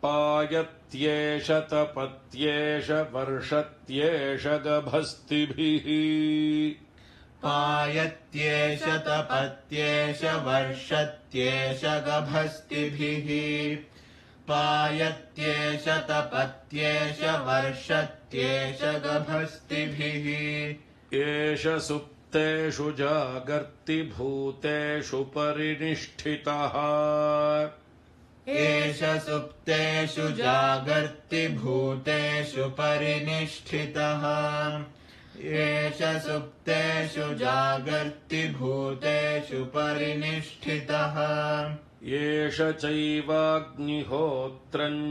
पायत्येष तपत्येष वर्षत्येष गभस्तिभिः पायत्येष तपत्येष वर्षत्येष गभस्तिभिः पायत्येष तपत्येष वर्षत्येष गभस्तिभिः एष सुप्तेषु जागर्ति भूतेषु परिनिष्ठितः एष सुप्तेषु जागर्ति भूतेषु परिनिष्ठितः एष सुप्तेषु जागर्ति भूतेषु परिनिष्ठितः एष चैवाग्निहोत्रं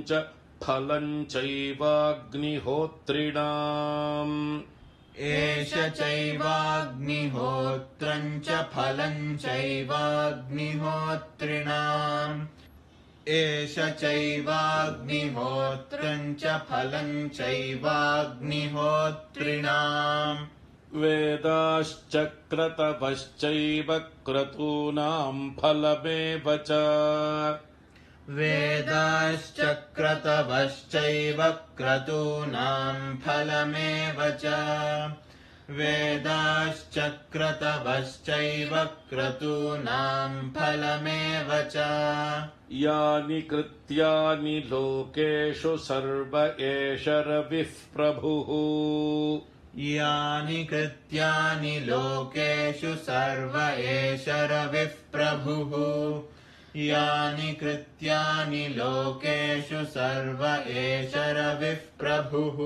च फलं चैवाग्निहोत्रिणाम् एष चैवाग्निहोत्रं च फलं चैवाग्निहोत्रिणाम् एष चैवाग्निहोत्रं च फलं चैवाग्निहोत्रिणाम् वेदाश्चक्रतवश्चैव क्रतूनां फलमेव च वेदाश्चक्रतवश्चैव क्रतूनां फलमेव च वेदाश्चक्रतवश्चैव क्रतूनां फलमेव च यानि कृत्यानि लोकेषु सर्व एष रविः प्रभुः यानि कृत्यानि लोकेषु सर्व एष रविः प्रभुः यानि कृत्यानि लोकेषु सर्व एष रविः प्रभुः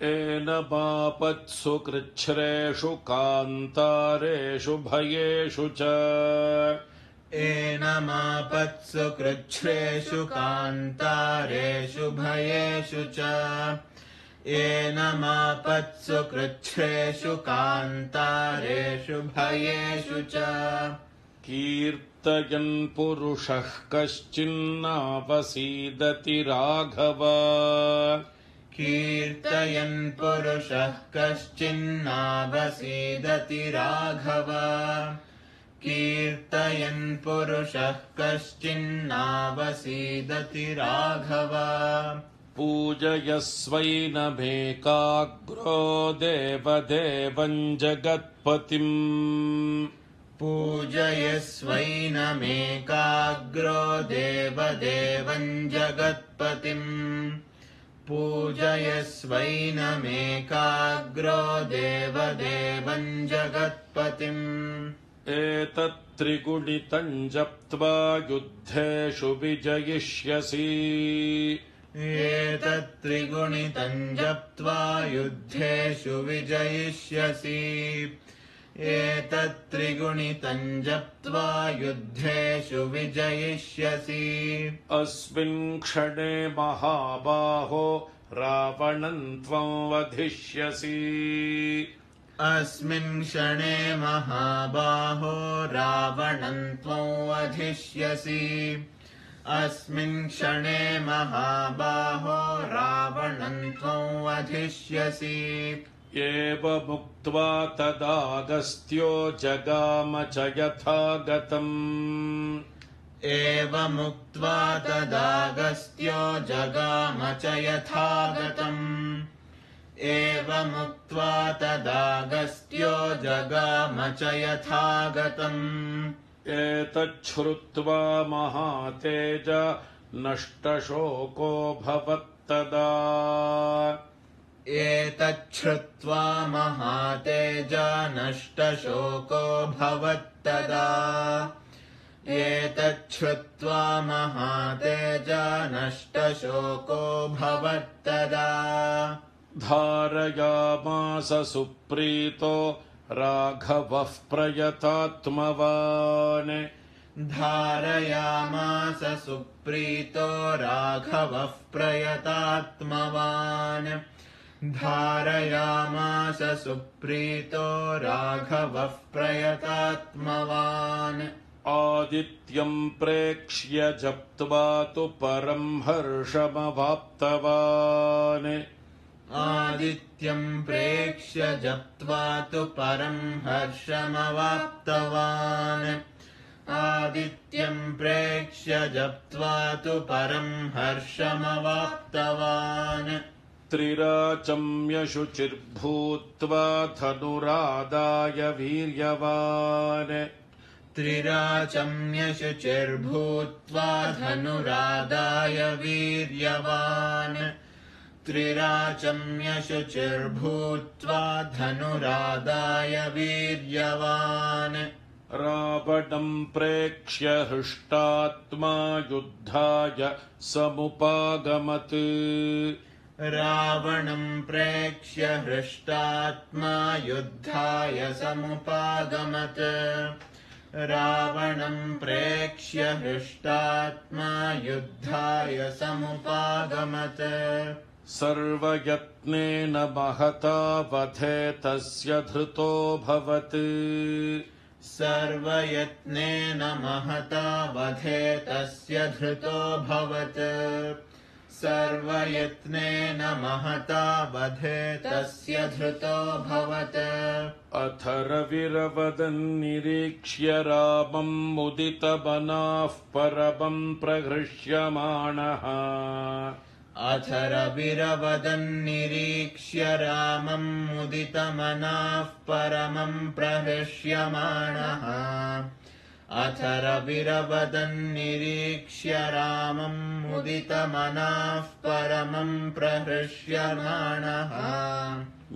एनमापत्सु कृच्छ्रेषु कान्तारेषु भयेषु च एनमापत्सु कृच्छ्रेषु कान्तारेषु भयेषु च एनमापत्सु कृच्छ्रेषु कान्तारेषु भयेषु च कीर्तयन् पुरुषः कश्चिन्नावसीदति राघव कीर्तयन् पुरुषः कश्चिन्नावसीदति राघव कीर्तयन् पुरुषः कश्चिन्नावसीदति राघव पूजयस्वैनमेकाग्रो देवदेवं जगत्पतिम् पूजयस्वैनमेकाग्रो देवदेवं जगत्पतिम् पूजयस्वैनमेकाग्रो देवदेवं जगत्पतिम् एतत्त्रिगुणितं जप्त्वा युद्धेषु विजयिष्यसि एतत्त्रिगुणितं जप्त्वा युद्धेषु विजयिष्यसि एतत्त्रिगुणितं जप्त्वा युद्धेषु विजयिष्यसि अस्मिन् क्षणे महाबाहो रावणं त्वं वधिष्यसि अस्मिन् क्षणे महाबाहो रावणं त्वं वधिष्यसि अस्मिन् क्षणे महाबाहो रावणं त्वं वधिष्यसि एवमुक्त्वा तदागस्त्यो जगाम च यथागतम् एवमुक्त्वा तदागस्त्यो जगाम च यथागतम् एवमुक्त्वा तदागस्त्यो जगाम च यथागतम् एतच्छ्रुत्वा महातेज नष्टशोको भवत्तदा एतच्छ्रुत्वा महातेजा नष्टशोको भवत्तदा एतच्छ्रुत्वा महातेजा नष्टशोको भवत्तदा धारयामास सुप्रीतो राघवः प्रयतात्मवान् धारयामास सुप्रीतो राघवः प्रयतात्मवान् धारयामास सुप्रीतो राघवः प्रयतात्मवान् आदित्यं प्रेक्ष्य जप्त्वा तु परं हर्षमवाप्तवान् आदित्यं प्रेक्ष्य जप्त्वा तु परं हर्षमवाप्तवान् आदित्यं प्रेक्ष्य जप्त्वा तु परं हर्षमवाप्तवान् त्रिराचम्य शुचिर्भूत्वा धनुरादाय वीर्यवान् त्रिराचम्य शुचिर्भूत्वा धनुरादाय वीर्यवान् त्रिराचम्य शुचिर्भूत्वा धनुरादाय वीर्यवान् रावणं प्रेक्ष्य हृष्टात्मा युद्धाय समुपागमत् रावणं प्रेक्ष्य हृष्टात्मा युद्धाय समुपागमत् रावणं प्रेक्ष्य हृष्टात्मा युद्धाय समुपागमत् सर्वयत्नेन महता वधे तस्य धृतोऽभवत् सर्वयत्नेन महता वधे तस्य धृतोऽभवत् सर्वयत्नेन महता वधे तस्य धृतोऽभवत् अथ रविरवदन्निरीक्ष्य रामम् मुदितमनाः परमं प्रहृष्यमाणः अथ रविरवदन्निरीक्ष्य रामं मुदितमनाः परमं प्रहृष्यमाणः अथ रविरवदन्निरीक्ष्य रामं मुदितमनाः परमं प्रहृष्यमाणः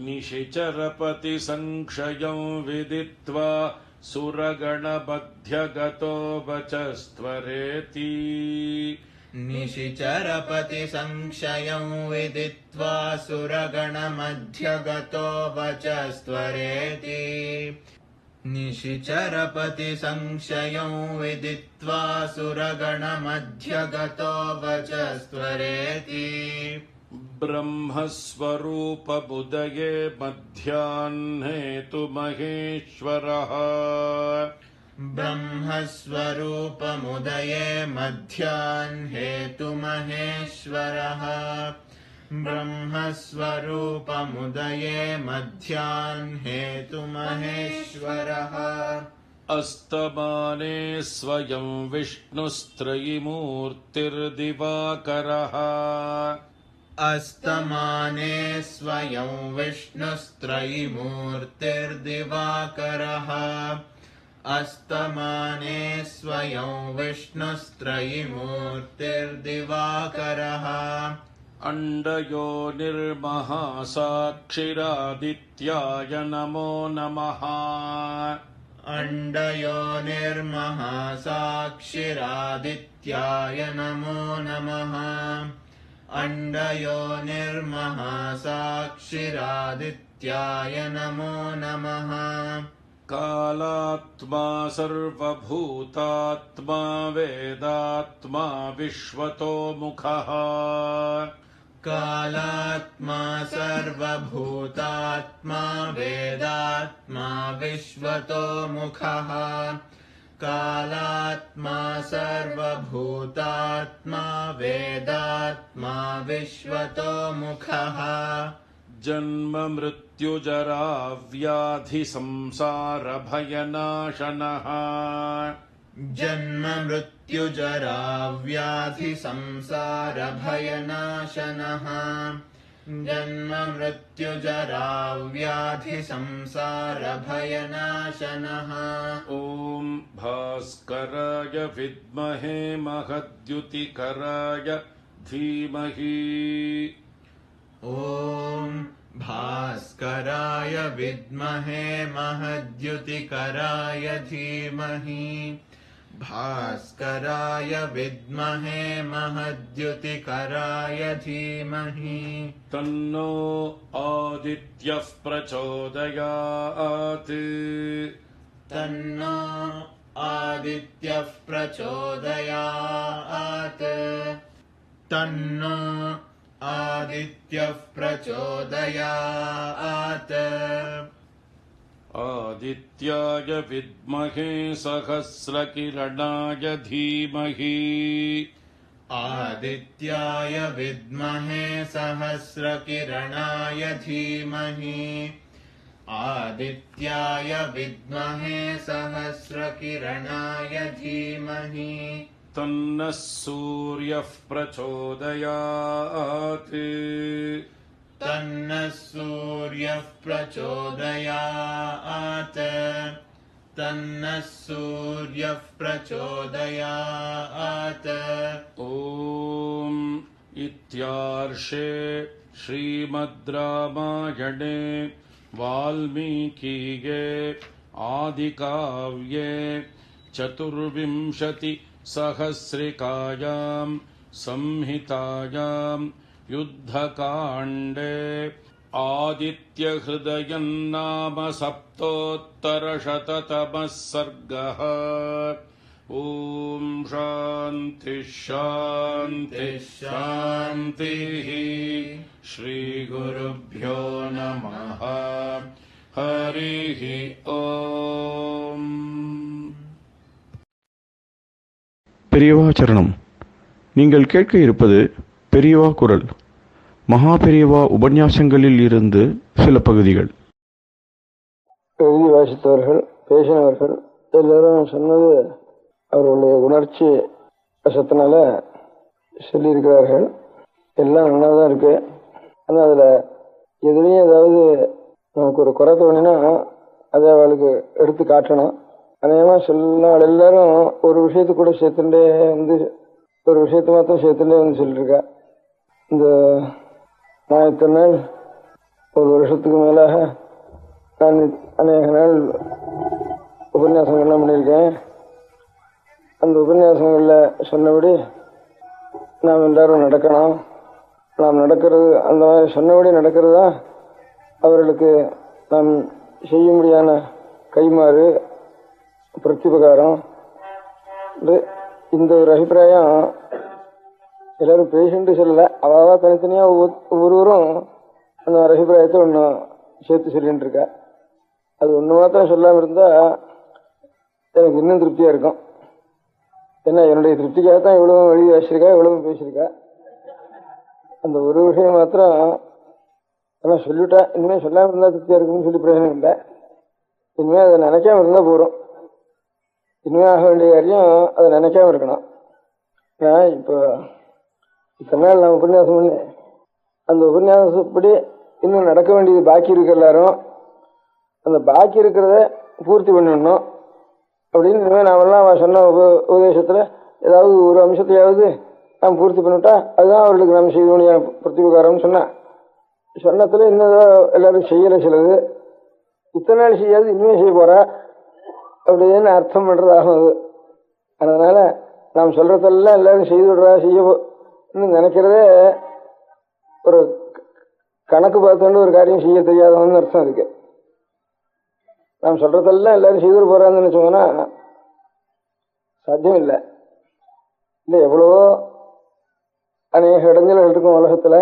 निशिचरपतिसंक्षयं विदित्वा सुरगणमध्यगतो वचस्त्वरेति निशिचरपतिसंक्षयं विदित्वा सुरगणमध्यगतो वचस्त्वरेति निशिचरपतिसंक्षयं विदित्वा सुरगणमध्यगतो वचस्त्वरेति ब्रह्मस्वरूपमुदये मध्याह्ने तु महेश्वरः ब्रह्मस्वरूपमुदये मध्याह्ने तु महेश्वरः ब्रह्मस्वरूपमुदये मध्याह्ने तु महेश्वरः अस्तमाने स्वयं विष्णुस्त्रयीमूर्तिर्दिवाकरः अस्तमाने स्वयं विष्णुस्त्रयीमूर्तिर्दिवाकरः अस्तमाने स्वयं विष्णुस्त्रयीमूर्तिर्दिवाकरः अण्डयोनिर्महासाक्षिरादित्याय नमो नमः। अण्डयोनिर्महासाक्षिरादित्याय नमो नमः। अण्डयोनिर्महासाक्षिरादित्याय नमो नमः। कालात्मा सर्वभूतात्मा वेदात्मा विश्वतोमुखः। कालात्मा सर्वभूतात्मा वेदात्मा विश्वतोमुखः। कालात्मा सर्वभूतात्मा वेदात्मा विश्वतोमुखः। जन्म मृत्युजरा व्याधि संसार भयनाशनः। जन्म मृत्युजरा व्याधि संसार भयनाशनः। जन्म मृत्युजरा व्याधि संसार भयनाशनः। ॐ भास्कराय विद्महे महद्युतिकराय धीमहि। ॐ भास्कराय विद्महे महद्युतिकराय धीमहि। भास्कराय विद्महे महद्युतिकराय धीमहि। तन्नो आदित्यः प्रचोदयात्। तन्नो आदित्यः प्रचोदयात्। तन्नो आदित्यः प्रचोदयात्। आदित्याय विद्महे सहस्रकिरणाय धीमहि। आदित्याय विद्महे सहस्रकिरणाय धीमहि। आदित्याय विद्महे सहस्रकिरणाय धीमहि। तन्नः सूर्यः प्रचोदयात्। तन्नः सूर्यः प्रचोदयात्। तन्नः सूर्यः प्रचोदयात्। ॐ इत्यार्षे श्रीमद् रामायणे वाल्मीकिये आदिकाव्ये चतुर्विंशतिसहस्रिकायां संहितायां युद्धकाण्डे आदित्यहृदयं नाम सप्तोत्तरशततमः सर्गः। ॐ शान्तिः शान्तिः शान्तिः। श्रीगुरुभ्यो नमः। हरिः ॐ। பெரியவா சரணம். நீங்கள் கேட்க இருப்பது பெரியவா குரல். மகா பெரியவா உபன்யாசங்களில் இருந்து சில பகுதிகள். எழுதி வாசித்தவர்கள், பேசினவர்கள் எல்லாரும் சொன்னது அவர்களுடைய உணர்ச்சி வசத்தினால சொல்லியிருக்கிறார்கள். எல்லாம் நல்லா தான் இருக்கு. ஆனால் அதில் எதுலேயும் ஏதாவது நமக்கு ஒரு குறை தோணினா அதை அவளுக்கு எடுத்து காட்டணும். அநேகமாக சொன்னால் எல்லாரும் ஒரு விஷயத்து கூட சேர்த்துட்டே வந்து ஒரு விஷயத்த மாத்திரம் சேர்த்துட்டே வந்து சொல்லியிருக்கா. இந்த நான் இத்தனை நாள் ஒரு வருஷத்துக்கு மேலாக நான் அநேக நாள் உபன்யாசங்கள்லாம் பண்ணியிருக்கேன். அந்த உபன்யாசங்களில் சொன்னபடி நாம் எல்லாரும் நடக்கணும். நாம் நடக்கிறது அந்த மாதிரி சொன்னபடி நடக்கிறது தான் அவர்களுக்கு நாம் செய்ய முடியாத கைமாறு பிரத்யுபகாரம். இந்த ஒரு அபிப்பிராயம் எல்லாரும் பேஷண்ட்டு சொல்லலை, அவாவா தனித்தனியாக ஒவ்வொருவரும் அந்த ஒரு அபிப்பிராயத்தை ஒன்று சேர்த்து சொல்லிட்டு இருக்கா. அது ஒன்று மாத்திரம் சொல்லாமல் இருந்தால் எனக்கு இன்னும் திருப்தியாக இருக்கும். ஏன்னா என்னுடைய திருப்திக்காக தான் இவ்வளவு எழுதி வாசிச்சிருக்கா, இவ்வளவு பேசியிருக்கா. அந்த ஒரு விஷயம் மாத்திரம் ஆனால் சொல்லிவிட்டா இனிமேல் சொல்லாமல் இருந்தால் திருப்தியாக இருக்குன்னு சொல்லி பிரயோஜனம் இல்லை. இனிமேல் அதை நினைக்காம இருந்தால் போகிறோம். இனிமேல் ஆக வேண்டிய காரியம் அதை நினைக்காம இருக்கணும். ஏன்னா இப்போ இத்தனை நாள் நான் உபன்யாசம் பண்ணி அந்த உபன்யாசப்படி இன்னும் நடக்க வேண்டியது பாக்கி இருக்கு. எல்லாரும் அந்த பாக்கி இருக்கிறத பூர்த்தி பண்ணிடணும் அப்படின்னு இனிமேல் நாமெல்லாம் அவன் சொன்ன உபதேசத்தில் ஏதாவது ஒரு அம்சத்தையாவது நாம் பூர்த்தி பண்ணிவிட்டா அதுதான் அவர்களுக்கு நாம் செய்த வேண்டிய பிரத்யுபகாரம்னு சொன்னத்துல இன்னும் எல்லாரும் செய்யலை சிலது இத்தனை நாள் செய்யாது இனிமே செய்ய போறா அப்படின்னு அர்த்தம் பண்றதாகும் அது. அதனால நாம் சொல்றதெல்லாம் எல்லாரும் செய்து விடுறா செய்ய நினைக்கிறதே ஒரு கணக்கு பார்த்துட்டு ஒரு காரியம் செய்ய தெரியாதவன்னு அர்த்தம் இருக்கு. நாம் சொல்றதெல்லாம் எல்லாரும் செய்து போறான்னு நினைச்சோம்னா சாத்தியம் இல்லை. இல்லை எவ்வளவோ அநேக இடைஞ்சல்கள் இருக்கும் உலகத்துல.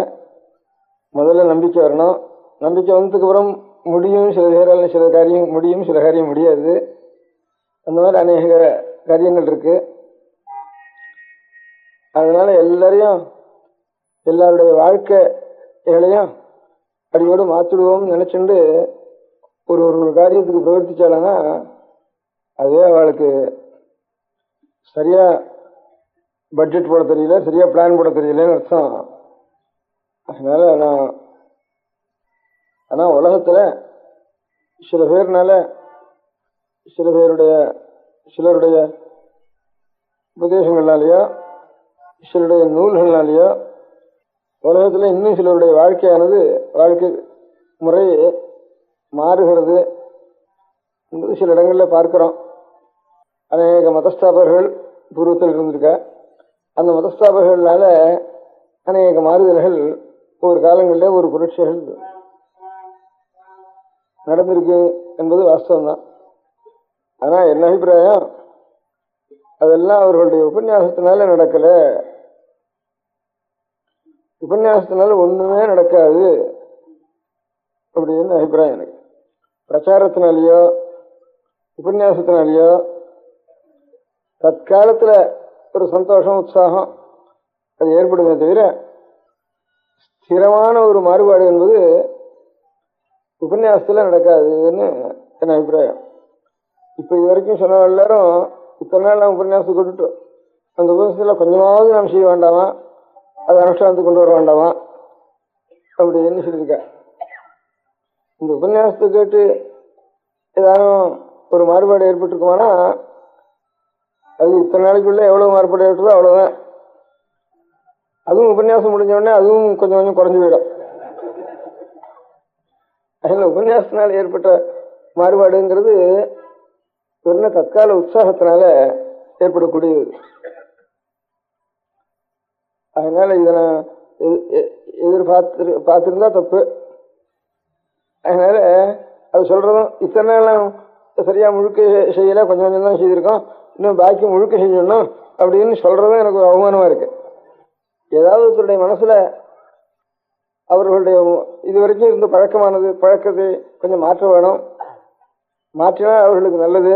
முதல்ல நம்பிக்கை வரணும். நம்பிக்கை வந்ததுக்கு அப்புறம் முடியும், சில காரியம் முடியும், சில காரியம் முடியாது. அந்த மாதிரி அநேக காரியங்கள் இருக்கு. அதனால எல்லாருடைய வாழ்க்கைகளையும் அடியோடு மாற்றிடுவோம்னு நினைச்சுண்டு ஒரு காரியத்துக்கு பிரவர்த்திச்சாலன்னா அதே அவளுக்கு சரியா பட்ஜெட் போட தெரியல, சரியா பிளான் போட தெரியலன்னு அர்த்தம். அதனால ஆனா உலகத்துல சில பேர்னால சிலருடைய உபதேசங்கள்னாலேயோ சிலருடைய நூல்கள்னாலேயோ உலகத்துல இன்னும் சிலருடைய வாழ்க்கை முறை மாறுகிறது என்பது சில இடங்கள்ல பார்க்கிறோம். அநேக மதஸ்தாபர்கள் பூர்வத்தில் இருந்திருக்கா. அந்த மதஸ்தாபர்களால அநேக மாறுதல்கள் ஒரு காலங்களில் ஒரு புரட்சிகள் நடந்திருக்கு என்பது வாஸ்தவம் தான். ஆனா என்ன அபிப்பிராயம், அதெல்லாம் அவர்களுடைய உபன்யாசத்தினால நடக்கல. உபன்யாசத்தினால ஒண்ணுமே நடக்காது அப்படின்னு அபிப்பிராயம் எனக்கு. பிரச்சாரத்தினாலேயோ உபன்யாசத்தினாலேயோ தற்காலத்துல ஒரு சந்தோஷம், உற்சாகம் அது ஏற்படுமே தவிர ஸ்திரமான ஒரு மாறுபாடு என்பது உபன்யாசத்துல நடக்காதுன்னு என் அபிப்பிராயம். இப்ப இது வரைக்கும் சொன்ன எல்லாரும் இத்தனை நாள் நாம் உபன்யாசத்தை கொண்டுட்டோம். அந்த உபன்யாசத்துல கொஞ்சமாவது நாம் செய்ய வேண்டாமா, அதை அனுஷ்டானத்துக்கு கொண்டு வர வேண்டாமா அப்படின்னு சொல்லியிருக்க. இந்த உபன்யாசத்தை கேட்டு ஏதானும் ஒரு மாறுபாடு ஏற்பட்டிருக்குமானா அது இத்தனை நாளைக்குள்ள எவ்வளவு மாறுபாடு ஏற்பட்டதோ அவ்வளவுதான். அதுவும் உபன்யாசம் முடிஞ்ச உடனே அதுவும் கொஞ்சம் கொஞ்சம் குறைஞ்சு போயிடும். அதில் உபன்யாசத்தினால் ஏற்பட்ட மாறுபாடுங்கிறது வெறும் தற்கால உற்சாகத்தினால ஏற்படக்கூடியது. அதனால இதை நான் பார்த்திருந்தா தப்பு. அதனால அது சொல்றதும் இத்தனை நாள் சரியா முழுக்க செய்யல, கொஞ்சம் கொஞ்சம் தான் செய்திருக்கோம், இன்னும் பாக்கி முழுக்க செய்யணும் அப்படின்னு சொல்றதும் எனக்கு ஒரு அவமானமா இருக்கு. ஏதாவது ஒருத்தருடைய மனசுல அவர்களுடைய இதுவரைக்கும் இருந்த பழக்கத்தை கொஞ்சம் மாற்ற வேணும். மாற்றினா அவர்களுக்கு நல்லது.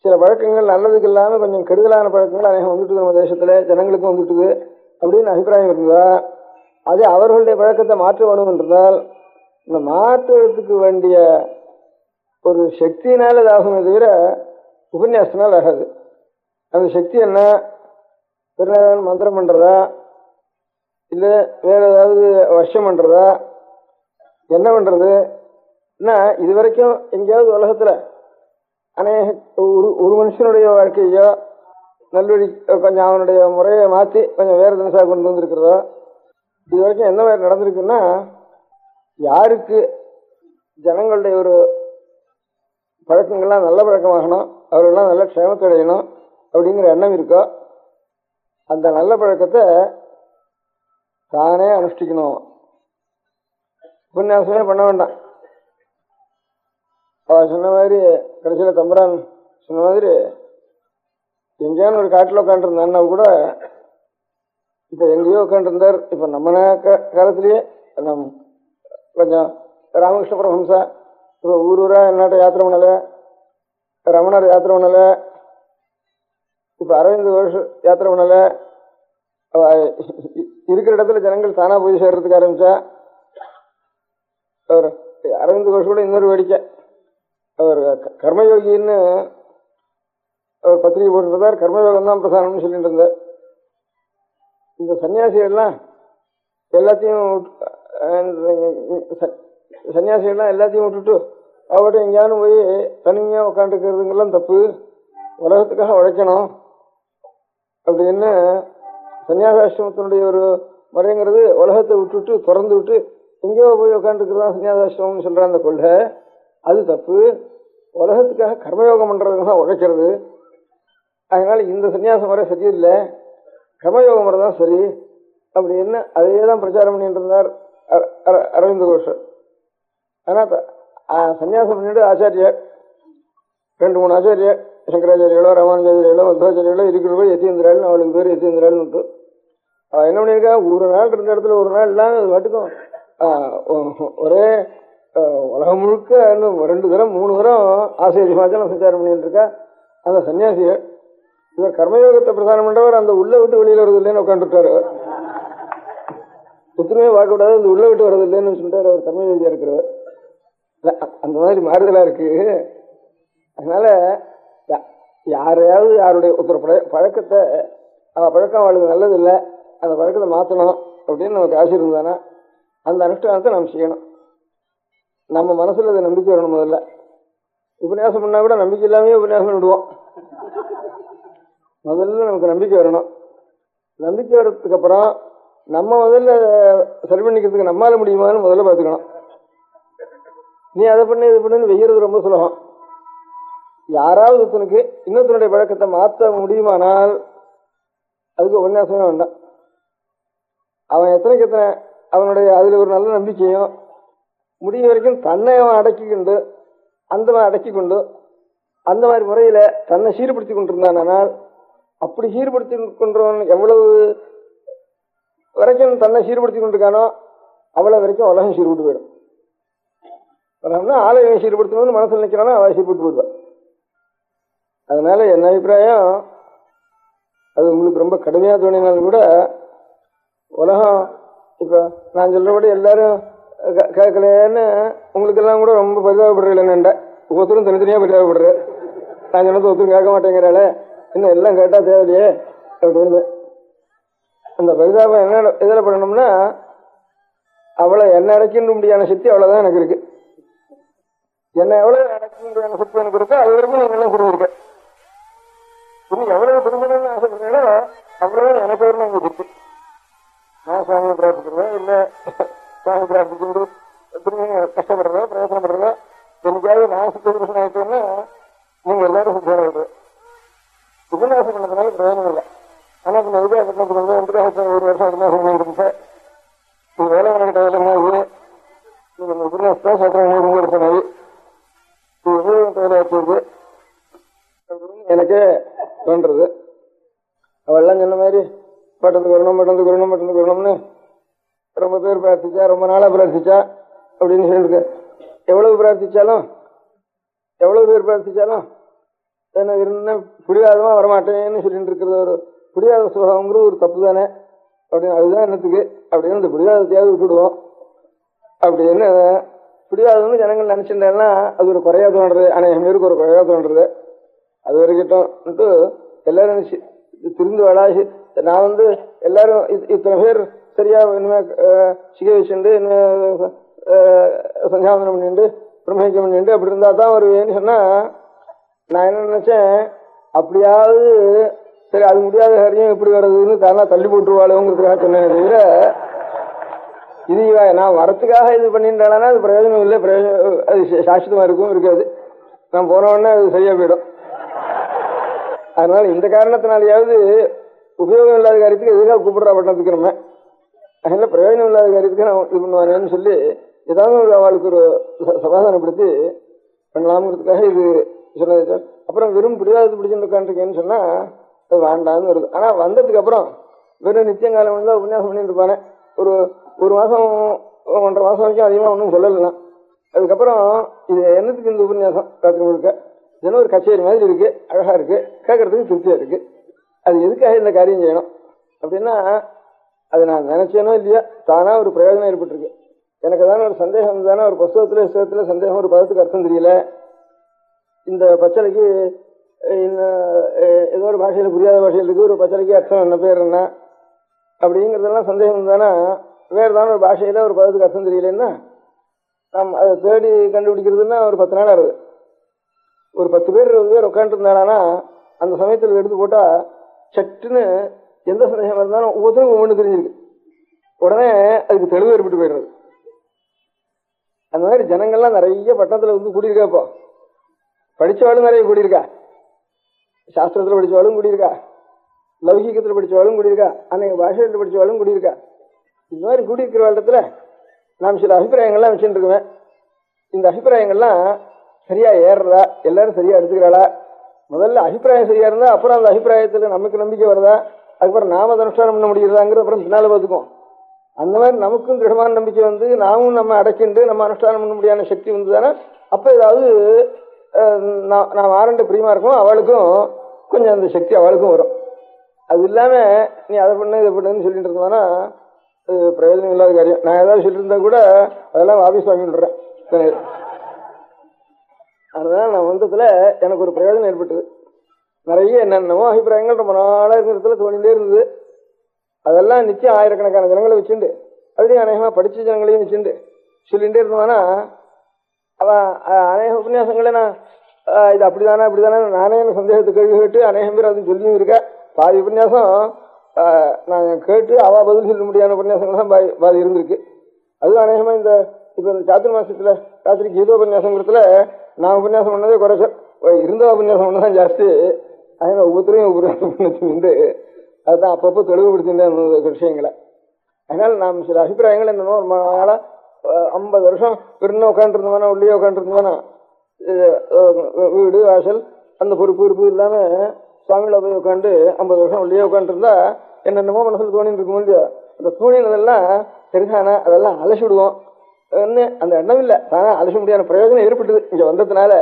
சில பழக்கங்கள் நல்லதுக்கு இல்லாம கொஞ்சம் கெடுதலான பழக்கங்கள் அநேகம் வந்துட்டு நம்ம தேசத்துல ஜனங்களுக்கும் வந்துட்டுது அப்படின்னு அபிப்பிராயம் இருந்தா அது அவர்களுடைய பழக்கத்தை மாற்ற வேணும் என்றால் இந்த மாற்றுவதற்கு வேண்டிய ஒரு சக்தியினால இதாகுமே தவிர உபன்யாசத்தினால் ஆகாது. அந்த சக்தி என்ன, பெருநாள் மந்திரம் பண்றதா, இல்ல வேற ஏதாவது வருஷம் பண்றதா, என்ன பண்றது? இது வரைக்கும் எங்கேயாவது உலகத்துல அநேக ஒரு மனுஷனுடைய வாழ்க்கையோ நல்வழி கொஞ்சம் அவனுடைய முறையை மாற்றி கொஞ்சம் வேற தினசாக கொண்டு வந்திருக்கிறதோ இது வரைக்கும் என்ன மாதிரி நடந்திருக்குன்னா, யாருக்கு ஜனங்களுடைய ஒரு பழக்கங்கள்லாம் நல்ல பழக்கமாகணும், அவர்களெல்லாம் நல்ல க்ஷேமத்தை அடையணும் அப்படிங்கிற எண்ணம் இருக்கோ அந்த நல்ல பழக்கத்தை தானே அனுஷ்டிக்கணும். உபன்யாசமே பண்ண வேண்டாம். அவ சொன்ன மாதிரி கடைசியில தம்பரான் சொன்ன மாதிரி எங்கேயானு ஒரு காட்டில் உட்காந்துருந்தான்னா கூட இப்ப எங்கேயோ உட்காந்துருந்தார். இப்ப நம்ம காலத்திலேயே நம் கொஞ்சம் ராமகிருஷ்ண பரமஹம்சா இப்போ ஊரூரா என்னாட்ட யாத்திரை பண்ணல, ரமணர் யாத்திரை பண்ணல, இப்ப அரவிந்த் கோஷ் யாத்திரை பண்ணல. இருக்கிற இடத்துல ஜனங்கள் தானா போய் சேர்றதுக்கு ஆரம்பிச்சா. அவர் அரவிந்த் கோஷ் கூட இன்னொரு வேடிக்கை, அவர் கர்மயோகின்னு அவர் பத்திரிகை போட்டுருந்தார். கர்மயோகம் தான் பிரதானம்னு சொல்லிட்டு இருந்தார். இந்த சன்னியாசிகள்லாம் எல்லாத்தையும் விட்டுட்டு அவட்ட எங்கேயானு போய் தனிமையா உட்காந்துக்கிறதுங்கெல்லாம் தப்பு, உலகத்துக்காக உழைக்கணும் அப்படின்னு சன்னியாசாசிரமத்தினுடைய ஒரு முறைங்கிறது உலகத்தை விட்டுவிட்டு திறந்து விட்டு எங்கேயோ போய் உட்காந்துருக்குறதா சன்னியாசாசிரமம்னு சொல்ற அந்த கொள்கை, அது தப்பு. உலகத்துக்காக கர்மயோகம் பண்றதுக்கு தான் உழைக்கிறது. அதனால இந்த சன்னியாச முறை சரியில்லை, கர்மயோக முறை தான் சரி அப்படின்னு அதையே தான் பிரச்சாரம் பண்ணிட்டு இருந்தார் அரவிந்த கோஷர். ஆனால் சன்னியாசம் பண்ணிட்டு ஆச்சாரியார் 2-3 ஆச்சாரியார், சங்கராச்சாரியாலோ ராமானுஜாச்சாரியாலோ மத்வாச்சாரியாலோ இருக்கிறவோ யதீந்திராள்னு அவளுக்கு பேர் யதீந்திராள்னு அவள் என்ன பண்ணியிருக்கா, ஒரு நாள் இருந்த இடத்துல ஒரு நாள் இல்லாமல் அது மட்டுக்கும் ஒரே உலகம் முழுக்க இன்னும் 2 தரம் 3 தரம் ஆசிரியர் ஹிமாச்சலம் சஞ்சாரம் பண்ணிட்டு இருக்கா அந்த சன்னியாசியர். இவர் கர்மயோகத்தை பிரதானம் பண்றவர் அந்த உள்ள விட்டு வெளியில வருது இல்லைன்னு உட்காந்துட்டாரு. புத்துமே பார்க்கக்கூடாது, அந்த உள்ள விட்டு வர்றது இல்லைன்னு சொல்லிட்டாரு அவர் கர்மயோகியா இருக்கிறவர். அந்த மாதிரி மாறுதலா இருக்கு. அதனால யாரையாவது யாருடைய ஒருத்தர் பழக்கத்தை பழக்கம் அவளுக்கு நல்லது இல்லை, அந்த பழக்கத்தை மாற்றணும் அப்படின்னு நமக்கு ஆசை இருந்தானா அந்த அனுஷ்டானத்தை நாம் செய்யணும். நம்ம மனசுல அதை நம்பிக்கை வரணும். முதல்ல உபன்யாசம் பண்ணா கூட நம்பிக்கை இல்லாமே உபன்யாசம் விடுவோம். முதல்ல நமக்கு நம்பிக்கை வரணும். நம்பிக்கை வர்றதுக்கு அப்புறம் நம்ம முதல்ல சரி பண்ணிக்கிறதுக்கு நம்மளால முடியுமான்னு முதல்ல பார்த்துக்கணும். நீ அதை பண்ணு இது பண்ணுன்னு வெய்யறது ரொம்ப சுலபம். யாராவது ஒருத்தனுக்கு இன்னொருத்தனுடைய பழக்கத்தை மாற்ற முடியுமானால் அதுக்கு உபன்யாசமே வேண்டாம். அவன் எத்தனைக்கு எத்தனை அவனுடைய அதில் ஒரு நல்ல நம்பிக்கையும் முடிய வரைக்கும் தன்னை அவன் அடக்கிக்கொண்டு அந்த மாதிரி முறையில தன்னை சீர்படுத்தி கொண்டிருந்தானால், அப்படி சீர்படுத்தி கொண்டவன் எவ்வளவு வரைக்கும் தன்னை சீர்படுத்தி கொண்டிருக்கானோ அவ்வளவு வரைக்கும் உலகம் சீர்பட்டு போயிடும். உலகம்னா ஆலயம் சீர்படுத்தணும்னு மனசில் நினைக்கிறானோ அவள் சீர்பட்டு போயிடுவான். அதனால என் அபிப்பிராயம், அது உங்களுக்கு ரொம்ப கடுமையா தோணினாலும் கூட உலகம் இப்ப நான் சொல்றபடி எல்லாரும் கேட்கலன்னு உங்களுக்கெல்லாம் கூட ரொம்ப பரிதாபப்படுறீங்களேன்னுண்ட. ஒருத்தரும் தனித்தனியா பரிதாபப்படுற. நான் சொன்னது ஒருத்தரும் கேட்க மாட்டேங்கிறாள, இன்னும் எல்லாம் கேட்டா தேவையில்லையே அப்படின்னு. அந்த பரிதாபம் என்ன இதில் பண்ணணும்னா, அவளை என்ன அடைக்கின்ற முடியாத சக்தி அவ்வளவுதான் எனக்கு இருக்கு. என்னை எவ்வளவு அடைக்கின்ற சக்தி எனக்கு இருக்கோ அது வரைக்கும் நீங்க எல்லாம் கொடுத்துருக்க. இன்னும் எவ்வளவு திரும்பணும்னு ஆசைப்படுறீங்களோ அவ்வளவு எனக்கு பேர் எனக்கு இருக்கு. நான் சுவாமியை பிரார்த்திக்கிறேன், இல்லை சுவாமி பிரார்த்திச்சுட்டு கஷ்டப்படுறதோ பிரயோசனப்படுறதோ எனக்காவது நான் சுத்தம் ஆயிட்டோன்னா நீங்க எல்லாரும் சுத்தம் விடுற உபன்யாசம் பண்ணதுனால பிரயோஜனம் இல்லை. ஆனா இப்ப நான் ஒரு வருஷம் உபன்யாசம் பண்ணிருந்தேன். இது வேலை கிட்ட வேலை உபன்யாசம் சத்திரம் 3 வருஷம் ஆகி வேலை வச்சிருக்கு அப்படின்னு எனக்கே தோன்றது. அவெல்லாம் சொன்ன மாதிரி பட்டத்துக்கு வரணும்னு ரொம்ப பேர் பிரார்த்திச்சா, ரொம்ப நாளா பிரார்த்திச்சா அப்படின்னு சொல்லிட்டு எவ்வளவு பேர் பிரார்த்திச்சாலும் எனக்கு என்ன பிடிவாதமா வரமாட்டேன்னு சொல்லிட்டு இருக்கிறது ஒரு பிடிவாத சுகங்கிறது ஒரு தப்பு தானே அப்படின்னு. அதுதான் என்னத்துக்கு அப்படின்னு இந்த பிடிவாதத்தையாவது விட்டுடுவோம் அப்படின்னு. பிடிவாதம்னு ஜனங்கள் நினைச்சிருந்தேன்னா அது ஒரு குறையா தோன்றது, அநேகம் பேருக்கு ஒரு குறையா தோன்றது. அது வரைக்கிட்டோம்ட்டு எல்லாரும் திருந்து வளாசி. நான் எல்லாரும் இத்தனை பேர் சரியா இனிமே சிக வச்சுண்டு சஞ்சாவனம் பண்ணிட்டு பிரம்மேக்கம் பண்ணிட்டு அப்படி இருந்தா தான் வருவேன்னு சொன்னா, நான் என்ன நினைச்சேன், அப்படியாவது சரி அது முடியாத காரியம் எப்படி வர்றதுன்னு தானா தள்ளி போட்டுருவாளுங்கிறதுக்காக சொன்னேன். தவிர இது நான் வரத்துக்காக இது பண்ணிட்டானா அது பிரயோஜனம் இல்லை, அது சாஸ்வதமா இருக்கும் இருக்காது. நான் போன உடனே அது சரியா போயிடும். அதனால இந்த காரணத்தினாலேயாவது உபயோகம் இல்லாத காரியத்துக்கு எதுக்காக கூப்பிடுறா பட்டணத்துக்கு நம்ம, அதனால பிரயோஜனம் இல்லாத காரியத்துக்கு நான் இது பண்ணுவானேன்னு சொல்லி ஏதாவது அவளுக்கு ஒரு சமாதானப்படுத்தி பண்ணலாம்ங்கிறதுக்காக இது சொன்னது. அப்புறம் வெறும் பிடிவாதத்து பிடிச்சுட்டு உட்காந்துருக்கேன்னு சொன்னா அது வேண்டாம்னு வருது. ஆனா வந்ததுக்கு அப்புறம் வெறும் நித்தியங்காலம் தான் உபன்யாசம் பண்ணிட்டு இருப்பானே. ஒரு மாசம் 1.5 மாசம் வரைக்கும் அதிகமா ஒன்றும் சொல்லலாம். அதுக்கப்புறம் இது என்னத்துக்கு இந்த உபன்யாசம் ராத்திரி முழுக்க இதெல்லாம் ஒரு கச்சேரி மாதிரி இருக்கு, அழகா இருக்கு, கேட்கறதுக்கு திருப்தியா இருக்கு. அது எதுக்காக இந்த காரியம் செய்யணும் அப்படின்னா, அது நான் நினைச்சேனோ இல்லையா தானா ஒரு பிரயோஜனம் ஏற்பட்டிருக்கு. எனக்கு தானே ஒரு சந்தேகம் தானே, ஒரு புஸ்தகத்துல சந்தேகம், ஒரு பதத்துக்கு அர்த்தம் தெரியல, இந்த பச்சளைக்கு ஏதோ ஒரு பாஷையில புரியாத பாஷையில் இருக்கு, ஒரு பச்சளைக்கு அர்த்தம் என்ன பேர் என்ன அப்படிங்கிறதெல்லாம் சந்தேகம் தானே. வேறு தானே ஒரு பாஷையில ஒரு பதத்துக்கு அர்த்தம் தெரியலன்னா நாம் அதை தேடி கண்டுபிடிக்கிறதுன்னா ஒரு 10 நாள் ஆகுது. ஒரு 10 பேர் 20 பேர் உட்காந்துட்டு இருந்தானா அந்த சமயத்தில் எடுத்து போட்டா சட்டுன்னு எந்த சந்தேகம் இருந்தாலும் ஒவ்வொருத்தருக்கும் ஒவ்வொன்று தெரிஞ்சிருக்கு. உடனே அதுக்கு தெளிவு ஏற்பட்டு போயிடுறது. அந்த மாதிரி ஜனங்கள்லாம் நிறைய பட்டணத்துல வந்து கூடியிருக்கா. இப்போ படிச்சவாளும் நிறைய கூடியிருக்கா, சாஸ்திரத்துல படிச்சவாளும் கூடியிருக்கா, லௌகிகத்துல படிச்சவாளும் கூடியிருக்கா, அன்னைக்கு பாஷையில் படிச்சவாளும் கூடியிருக்கா. இந்த மாதிரி கூடியிருக்கிற இடத்துல நாம் சில அபிப்பிராயங்கள்லாம் வச்சுட்டு இருக்குவேன். இந்த அபிப்பிராயங்கள்லாம் சரியா ஏறுறதா, எல்லாரும் சரியா எடுத்துக்கிறாளா? முதல்ல அபிப்பிராயம் சரியா இருந்தா அப்புறம் அந்த அபிப்பிராயத்துல நமக்கு நம்பிக்கை வருதா, அதுக்கப்புறம் நாம அனுஷ்டானம் பண்ண முடியுறதாங்கிறது அப்புறம் பின்னால பார்த்துக்கும். அந்த மாதிரி நமக்கும் திடமான நம்பிக்கை வந்து நாமும் நம்ம அடைக்கிண்டு நம்ம அனுஷ்டானம் பண்ண முடியாத சக்தி வந்ததுதானே அப்ப ஏதாவது நான் ஆரண்ட பிரியமா இருக்கும், அவளுக்கும் கொஞ்சம் அந்த சக்தி அவளுக்கும் வரும். அது இல்லாம நீ அதை பண்ண இதை பண்ணுன்னு சொல்லிட்டு இருந்தோம்னா பிரயோஜனம் இல்லாத காரியம். நான் ஏதாவது சொல்லியிருந்தா கூட அதெல்லாம் ஆபீஸ் வாங்கிடுறேன். அதனால நான் வந்ததுல எனக்கு ஒரு பிரயோஜனம் ஏற்பட்டது. நிறைய என்னென்னமோ அபிப்பிராயங்கள் ரொம்ப நாளா இருக்கிறதுல தோணிலே இருந்தது. அதெல்லாம் நிச்சயம் ஆயிரக்கணக்கான ஜனங்களை வச்சுண்டு அப்படியே அநேகமா படிச்ச ஜனங்களையும் வச்சுண்டு சொல்லிகிட்டே இருந்தோம்னா அவன் அநேக உபன்யாசங்களே நான் இது அப்படிதானா இப்படிதானே நானே எனக்கு சந்தேகத்தை கேள்வி கேட்டு அநேகம் பேர் அது சொல்லியும் இருக்கேன். பாதி உபன்யாசம் நான் கேட்டு அவ பதில் சொல்ல முடியாத உபன்யாசங்கள் தான் பாதி இருந்திருக்கு. அதுவும் அநேகமா இந்த இப்ப இந்த சாத்துர் மாசத்துல ராத்திரி கீதோபன்யாசங்கிறதுல நான் உபன்யாசம் பண்ணதே குறைச்சல், இருந்த உபன்யாசம் பண்ணதான் ஜாஸ்தி. அதனால ஒவ்வொருத்தரையும் உபன்யாசம் அதுதான் அப்பப்போ தெளிவுபடுத்திட்டு விஷயங்களை. அதனால நாம் சில அபிப்பிராயங்கள் என்னன்னோ ரொம்ப நாளா 50 வருஷம் பெருன்னு உட்காந்துருந்தோம்னா உள்ளே உட்காந்துருந்தோம்னா வீடு வாசல் அந்த பொறுப்பு இருப்பு இல்லாம சுவாமியில போய் உட்காந்து 50 வருஷம் உள்ளே உட்காந்துருந்தா என்னென்னமோ மனசுல தோணிட்டு இருக்கும் இல்லையா, அந்த தோணினதெல்லாம் சரிதானா அதெல்லாம் அலசி விடுவோம். அந்த எண்ணம் இல்லை, தானே அலச முடியாத பிரயோஜனம் ஏற்பட்டது இங்க வந்ததுனால.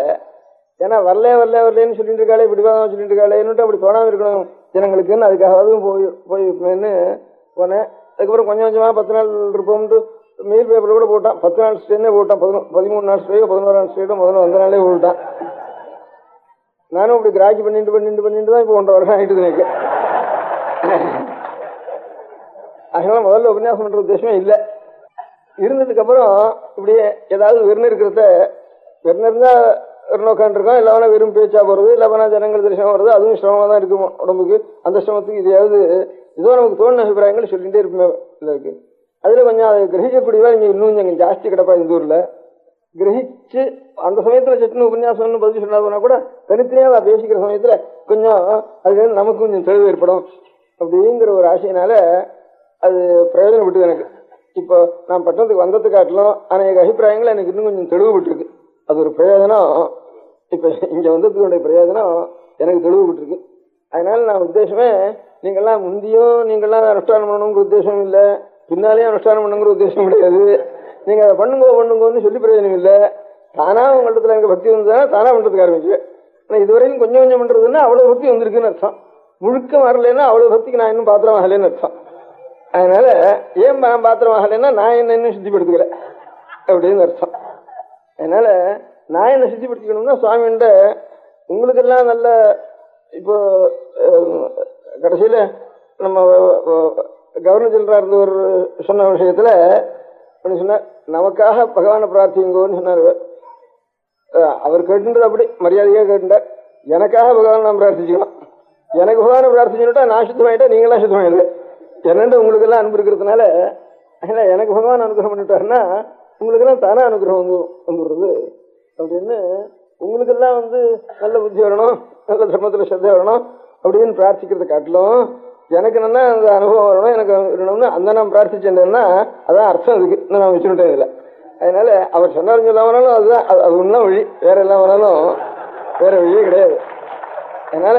ஏன்னா வரலேன்னு சொல்லிட்டு இருக்காளே, பிடிவாதம் சொல்லிட்டு இருக்காளேன்னு அப்படி தோணாம இருக்கணும் ஜனங்களுக்குன்னு அதுக்காகவும் போய் போனேன். அதுக்கப்புறம் கொஞ்சம் கொஞ்சமா 10 நாள் இருப்போம்ட்டு மெயில் பேப்பர் கூட போட்டான். 10 நாள் ஸ்டேனே போட்டான், 13 நாள் ஸ்டேயோ 11 நாள் ஸ்டேயோ முதல்ல வந்த நாளே போட்டான். நானும் இப்படி கிராக்கி பண்ணிட்டு தான் இப்போ 1.5 வருஷம் ஆயிட்டு எனக்கு. அதனால முதல்ல உபன்யாசம் பண்ற உத்தேசமே இல்லை. இருந்ததுக்கு அப்புறம் இப்படியே ஏதாவது வெறும் இருக்கிறத வெறுந்தா நோக்காண்டிருக்கோம், இல்லவனா வெறும் பேச்சா போறது, இல்லவனா ஜனங்கள் தரிசனம் வருது, அதுவும் சிரமமா தான் இருக்கும் உடம்புக்கு. அந்த சிரமத்துக்கு இதையாவது ஏதோ நமக்கு தோணுன அபிப்பிராயங்கள் சொல்லிட்டே இருப்போமே இருக்கு. அதுல கொஞ்சம் அதை கிரகிக்கக்கூடியவா இங்க இன்னும் கொஞ்சம் ஜாஸ்தி கிடப்பா இந்த ஊர்ல. கிரகிச்சு அந்த சமயத்துல சட்டுன்னு உபன்யாசம்னு பதில் சொன்னா போனா கூட தனித்தனியா பேசிக்கிற சமயத்துல கொஞ்சம் அது நமக்கு கொஞ்சம் தெளிவு ஏற்படும் அப்படிங்கிற ஒரு ஆசையினால அது பிரயோஜனப்பட்டு எனக்கு. இப்போ நான் பட்டணத்துக்கு வந்தது காட்டிலும் அநேக அபிப்பிராயங்கள் எனக்கு இன்னும் கொஞ்சம் தெளிவுபட்டுருக்கு. அது ஒரு பிரயோஜனம். இப்ப இங்க வந்ததுடைய பிரயோஜனம் எனக்கு தெளிவுபட்டுருக்கு. அதனால நான் உத்தேசமே நீங்கெல்லாம் முந்தியும் நீங்கெல்லாம் அனுஷ்டானம் பண்ணணுங்கிற உத்தேசம் இல்லை, பின்னாலேயும் அனுஷ்டானம் பண்ணுங்கிற உத்தேசம் கிடையாது. நீங்க அதை பண்ணுங்கன்னு சொல்லி பிரயோஜனம் இல்லை. தானா உங்களிடத்துல எனக்கு பக்தி வந்ததுன்னா தானா பண்றதுக்கு ஆரம்பிச்சுவேன். ஆனால் இதுவரையும் கொஞ்சம் கொஞ்சம் பண்றதுன்னா அவ்வளவு பக்தி வந்திருக்குன்னு அர்த்தம். முழுக்க வரலன்னா அவ்வளவு பக்திக்கு நான் இன்னும் பாத்திரம் ஆகலைன்னு அர்த்தம். அதனால ஏன் நான் பாத்திரம் ஆகலைன்னா நான் என்ன இன்னும் சுத்திப்படுத்திக்கல அப்படின்னு அர்த்தம். அதனால நான் என்ன சுத்திப்படுத்திக்கணும்னா சுவாமிகிட்ட உங்களுக்கெல்லாம் நல்ல இப்போ கடைசியில நம்ம கவர்னர் ஜெனரலா இருந்தவர் சொன்ன விஷயத்துல சொன்ன நமக்காக பகவானை பிரார்த்திங்கோன்னு சொன்னார். அவர் கேட்டுன்றது அப்படி மரியாதையா கேட்டுட்டார். எனக்காக பகவான் நான் பிரார்த்திச்சுக்கணும், எனக்கு பகவானை பிரார்த்திச்சுட்டா நான் சுத்தமாயிட்டா நீங்களாம் சுத்தமாயிடுது. என்னென்று உங்களுக்கு எல்லாம் அன்பு இருக்கிறதுனால எனக்கு பகவான் அனுகிரகம் பண்ணிட்டாருன்னா உங்களுக்கெல்லாம் தானே அனுகிரகம் வந்துடுறது அப்படின்னு. உங்களுக்கெல்லாம் நல்ல புத்தி வரணும், நல்ல தர்மத்துல ஸ்ரத்தை வரணும் அப்படின்னு பிரார்த்திக்கிறத காட்டிலும் எனக்கு நல்லா அந்த அனுபவம் வரணும் எனக்கு இருக்கணும்னு அந்த நான் பிரார்த்திச்சேன்னா அதான் அர்த்தம் அதுக்கு இன்னும் நான் வச்சுட்டேன் இல்லை. அதனால அவர் சொன்னாலும் சொல்லாமனாலும் அதுதான் அது ஒன்றும் வழி, வேற எல்லாம் வராலும் வேற வழியே கிடையாது. அதனால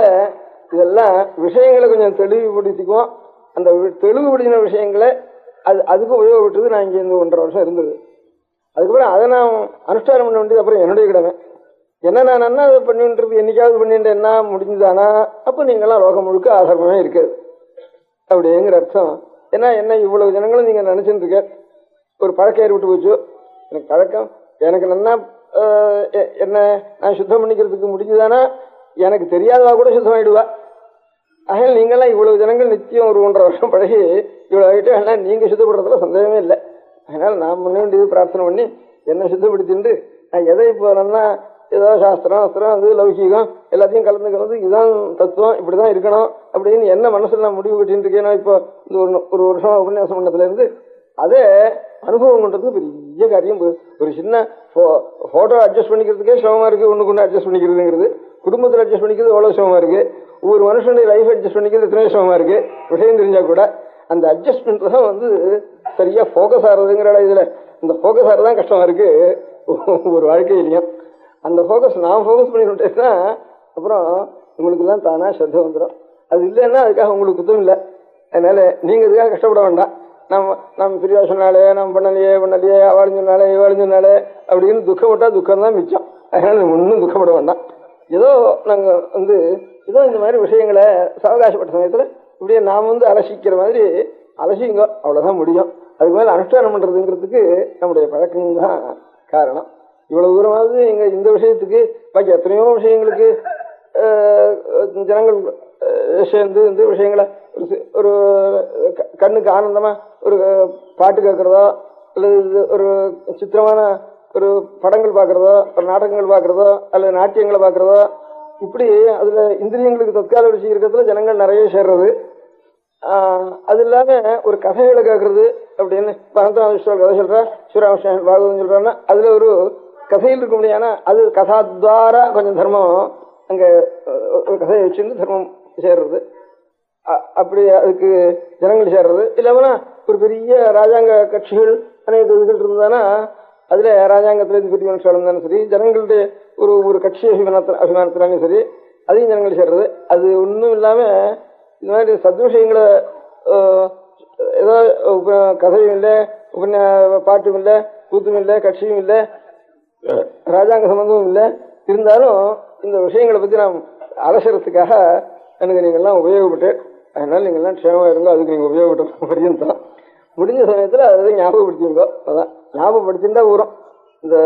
இதெல்லாம் விஷயங்களை கொஞ்சம் தெளிவுபடுத்திக்குவோம். அந்த தெளிவுபடுத்தின விஷயங்களை அதுக்கு உபயோகப்பட்டது. நான் இங்கே இருந்து 1.5 வருஷம் இருந்தது. அதுக்கப்புறம் அதை நான் அனுஷ்டானம் பண்ண வேண்டியது அப்புறம் என்னுடைய கடமை. என்ன நான் என்ன அதை பண்ணிட்டு என்னைக்காவது பண்ணிட்டு என்ன முடிஞ்சுதானா அப்போ நீங்களாம் லோகம் முழுக்க ஆதாரமே இருக்காது அப்படிங்கிற அர்த்தம். ஏன்னா என்ன இவ்வளவு ஜனங்களும் நீங்க நினைச்சுட்டு இருக்க ஒரு பழக்கம் ஏற்பட்டு போச்சு. எனக்கு பழக்கம் எனக்கு நல்லா என்ன நான் சுத்தம் பண்ணிக்கிறதுக்கு முடிஞ்சுதானா எனக்கு தெரியாதவா கூட சுத்தமாயிடுவா. ஆகையால் நீங்கெல்லாம் இவ்வளவு ஜனங்கள் நித்தியம் ஒரு 1.5 வருஷம் பழகி இவ்வளவு ஆகிட்டு எல்லாம் நீங்க சுத்தப்படுறதுல சந்தேகமே இல்லை. அதனால நான் பண்ண வேண்டியது பிரார்த்தனை பண்ணி என்னை சுத்தப்படுத்திட்டு நான் எதை இப்போ நல்லா ஏதோ சாஸ்திரம் அஸ்திரம் அது லௌகீகம் எல்லாத்தையும் கலந்துக்கிறது, இதுதான் தத்துவம், இப்படிதான் இருக்கணும் அப்படின்னு என்ன மனசுல நான் முடிவு கட்டின்னு இருக்கேன்னா, இப்போ இந்த ஒரு வருஷம் உபன்யாசம் பண்ணதுல இருந்து அதே அனுபவம் பண்றதுக்கு பெரிய காரியம். ஒரு சின்ன போட்டோ அட்ஜஸ்ட் பண்ணிக்கிறதுக்கே சிரமமா இருக்கு, ஒண்ணுக்கு ஒண்ணு அட்ஜஸ்ட் பண்ணிக்கிறதுங்கிறது. குடும்பத்தில் அட்ஜஸ்ட் பண்ணிக்கிறது எவ்வளவு சிரமமா இருக்கு, ஒவ்வொரு மனுஷனுடைய லைஃப் அட்ஜஸ்ட் பண்ணிக்கிறது எத்தனை சிரமமா இருக்கு. விஷயம் தெரிஞ்சா கூட அந்த அட்ஜஸ்ட்மெண்ட் தான் சரியா போக்கஸ் ஆறதுங்கிற இதுல இந்த போக்கஸ் ஆறதான் கஷ்டமா இருக்கு ஒரு வாழ்க்கையிலையும். அந்த போக்கஸ் நான் போக்கஸ் பண்ணிட்டேன்னா அப்புறம் உங்களுக்கு எல்லாம் தானா ஸ்ரத்த வந்துடும். அது இல்லைன்னா அதுக்காக உங்களுக்கு குத்தம் இல்லை. அதனால நீங்க இதுக்காக கஷ்டப்பட வேண்டாம். நம்ம பிரியா சொன்னாலே நம்ம பண்ணலையே அவளும் சொன்னாலே இவாளும் சொன்னாலே அப்படின்னு துக்கப்பட்டா துக்கம் தான் மிச்சம். அதனால ஒன்றும் துக்கப்பட வேண்டாம். ஏதோ நாங்க ஏதோ இந்த மாதிரி விஷயங்களை சாவகாசப்பட்ட சமயத்துல இப்படியே நாம் அலசிக்கிற மாதிரி அலசிங்க, அவ்வளவுதான் முடியும். அதுக்கு மேல அனுஷ்டானம் பண்றதுங்கிறதுக்கு நம்முடைய பழக்கம் தான் காரணம். இவ்வளவு தூரமாவது எங்க இந்த விஷயத்துக்கு பாக்கி எத்தனையோ விஷயங்களுக்கு ஜனங்கள் சேர்ந்து இந்த விஷயங்களை ஒரு கண்ணுக்கு ஆனந்தமா ஒரு பாட்டு கேட்கறதோ அல்லது ஒரு சித்திரமான ஒரு படங்கள் பார்க்கறதோ ஒரு நாடகங்கள் பார்க்கறதோ அல்லது நாட்டியங்களை பார்க்கறதோ இப்படி அதுல இந்திரியங்களுக்கு தற்கால விஷயம் இருக்கிறதுல ஜனங்கள் நிறைய சேர்றது. அது இல்லாம ஒரு கதைகளை கேட்கறது அப்படின்னு பரந்தாமேஸ்வரர் கதை சொல்றா, ஸ்ரீராமகிருஷ்ணன் பாகவதம் சொல்றான்னா அதுல ஒரு கதையில் இருக்க முடியாதுன்னா அது கதாத்வாரா கொஞ்சம் தர்மம் அங்க ஒரு கதையை வச்சுருந்து தர்மம் சேர்றது. அப்படி அதுக்கு ஜனங்கள் சேர்றது. இல்லாமனா ஒரு பெரிய ராஜாங்க கட்சிகள் அநேக இதுகள் இருந்தானா அதுல ராஜாங்கத்திலேருந்து பெரிய மனுஷாலும் இருந்தாலும் சரி, ஜனங்களுடைய ஒரு கட்சி அபிமானத்தினாலும் சரி, அதையும் ஜனங்கள் சேர்றது. அது ஒன்றும் இல்லாம இந்த மாதிரி சத்விஷயங்களை ஏதோ கதையும் இல்லை, பாட்டும் இல்லை, கூத்தும் இல்லை, கட்சியும் இல்லை, ராஜாங்க சம்பந்தமும் இல்லை. இருந்தாலும் இந்த விஷயங்களை பத்தி நாம் அலசறதுக்காக எனக்கு நீங்கள்லாம் உபயோகப்பட்டு, அதனால நீங்கள்லாம் க்ஷேமமா இருங்க. அதுக்கு நீங்க உபயோகப்பட்ட பரியந்தம் முடிஞ்ச சமயத்துல அதை ஞாபகப்படுத்திங்க. அதான் ஞாபகப்படுத்தின்தான் ஊறும். இந்த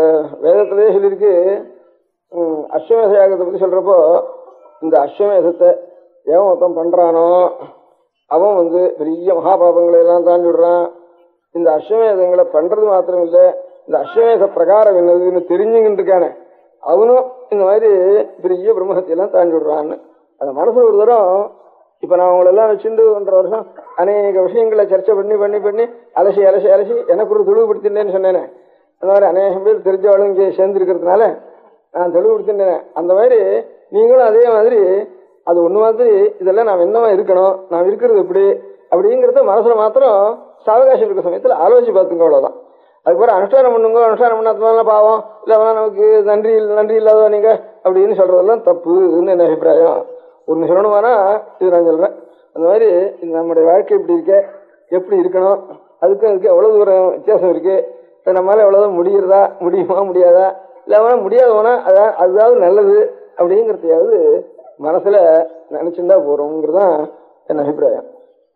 வேதத்திலேயே சொல்லியிருக்கு, அஸ்வமேத யாகத்தை பத்தி சொல்றப்போ இந்த அஸ்வமேதத்தை எவன் மொத்தம் பண்றானோ அவன் பெரிய மகாபாபங்களை எல்லாம் தாண்டி விடுறான். இந்த அஸ்வமேதங்களை பண்றது மாத்திரம் இல்லை, இந்த அஸ்வமேத பிரகாரம் என்னதுன்னு தெரிஞ்சுக்கிட்டு இருக்கானே அவனும் இந்த மாதிரி பெரிய பிரம்மஹத்தியெல்லாம் தாண்டி விடுறான்னு அந்த மனசுல ஒரு தரம். இப்ப நான் அவங்களெல்லாம் வச்சுட்டு 1.5 வருஷம் அநேக விஷயங்களை சர்ச்சை பண்ணி அலசி எனக்கு ஒரு தெளிவுபடுத்தினேன்னு சொன்னேனே, அந்த மாதிரி அநேகம் பேர் தெரிஞ்சவாளும் இங்கே சேர்ந்து இருக்கிறதுனால நான் தெளிவுபடுத்தினேன். அந்த மாதிரி நீங்களும் அதே மாதிரி அது ஒண்ணு மாதிரி இதெல்லாம் நாம் என்னவா இருக்கணும், நாம் இருக்கிறது எப்படி அப்படிங்கிறத மனசுல மாத்திரம் சாவகாசம் இருக்கிற சமயத்துல ஆலோசி பார்த்துங்க, அவ்வளவுதான். அதுக்கப்புறம் அனுஷ்டானம் பண்ணுங்க, அனுஷ்டானம் பண்ணாதனால பாவம் இல்ல நமக்கு நன்றி இல்லாத நீங்க அப்படின்னு சொல்றதெல்லாம் தப்புன்னு என்ன அபிப்பிராயம். ஒன்னு சொல்லணுமானா இது நான் சொல்றேன். அந்த மாதிரி நம்முடைய வாழ்க்கை இப்படி இருக்க, எப்படி இருக்கணும், அதுக்கு எவ்வளவு தூரம் வித்தியாசம் இருக்கு, நம்மளால எவ்வளவுதான் முடியுமா முடியாதா, இல்ல முடியாதவனா அதுதான் நல்லது அப்படிங்கறதையாவது மனசுல நினைச்சுட்டா போறோம்ங்கிறதுதான் என் அபிப்பிராயம்.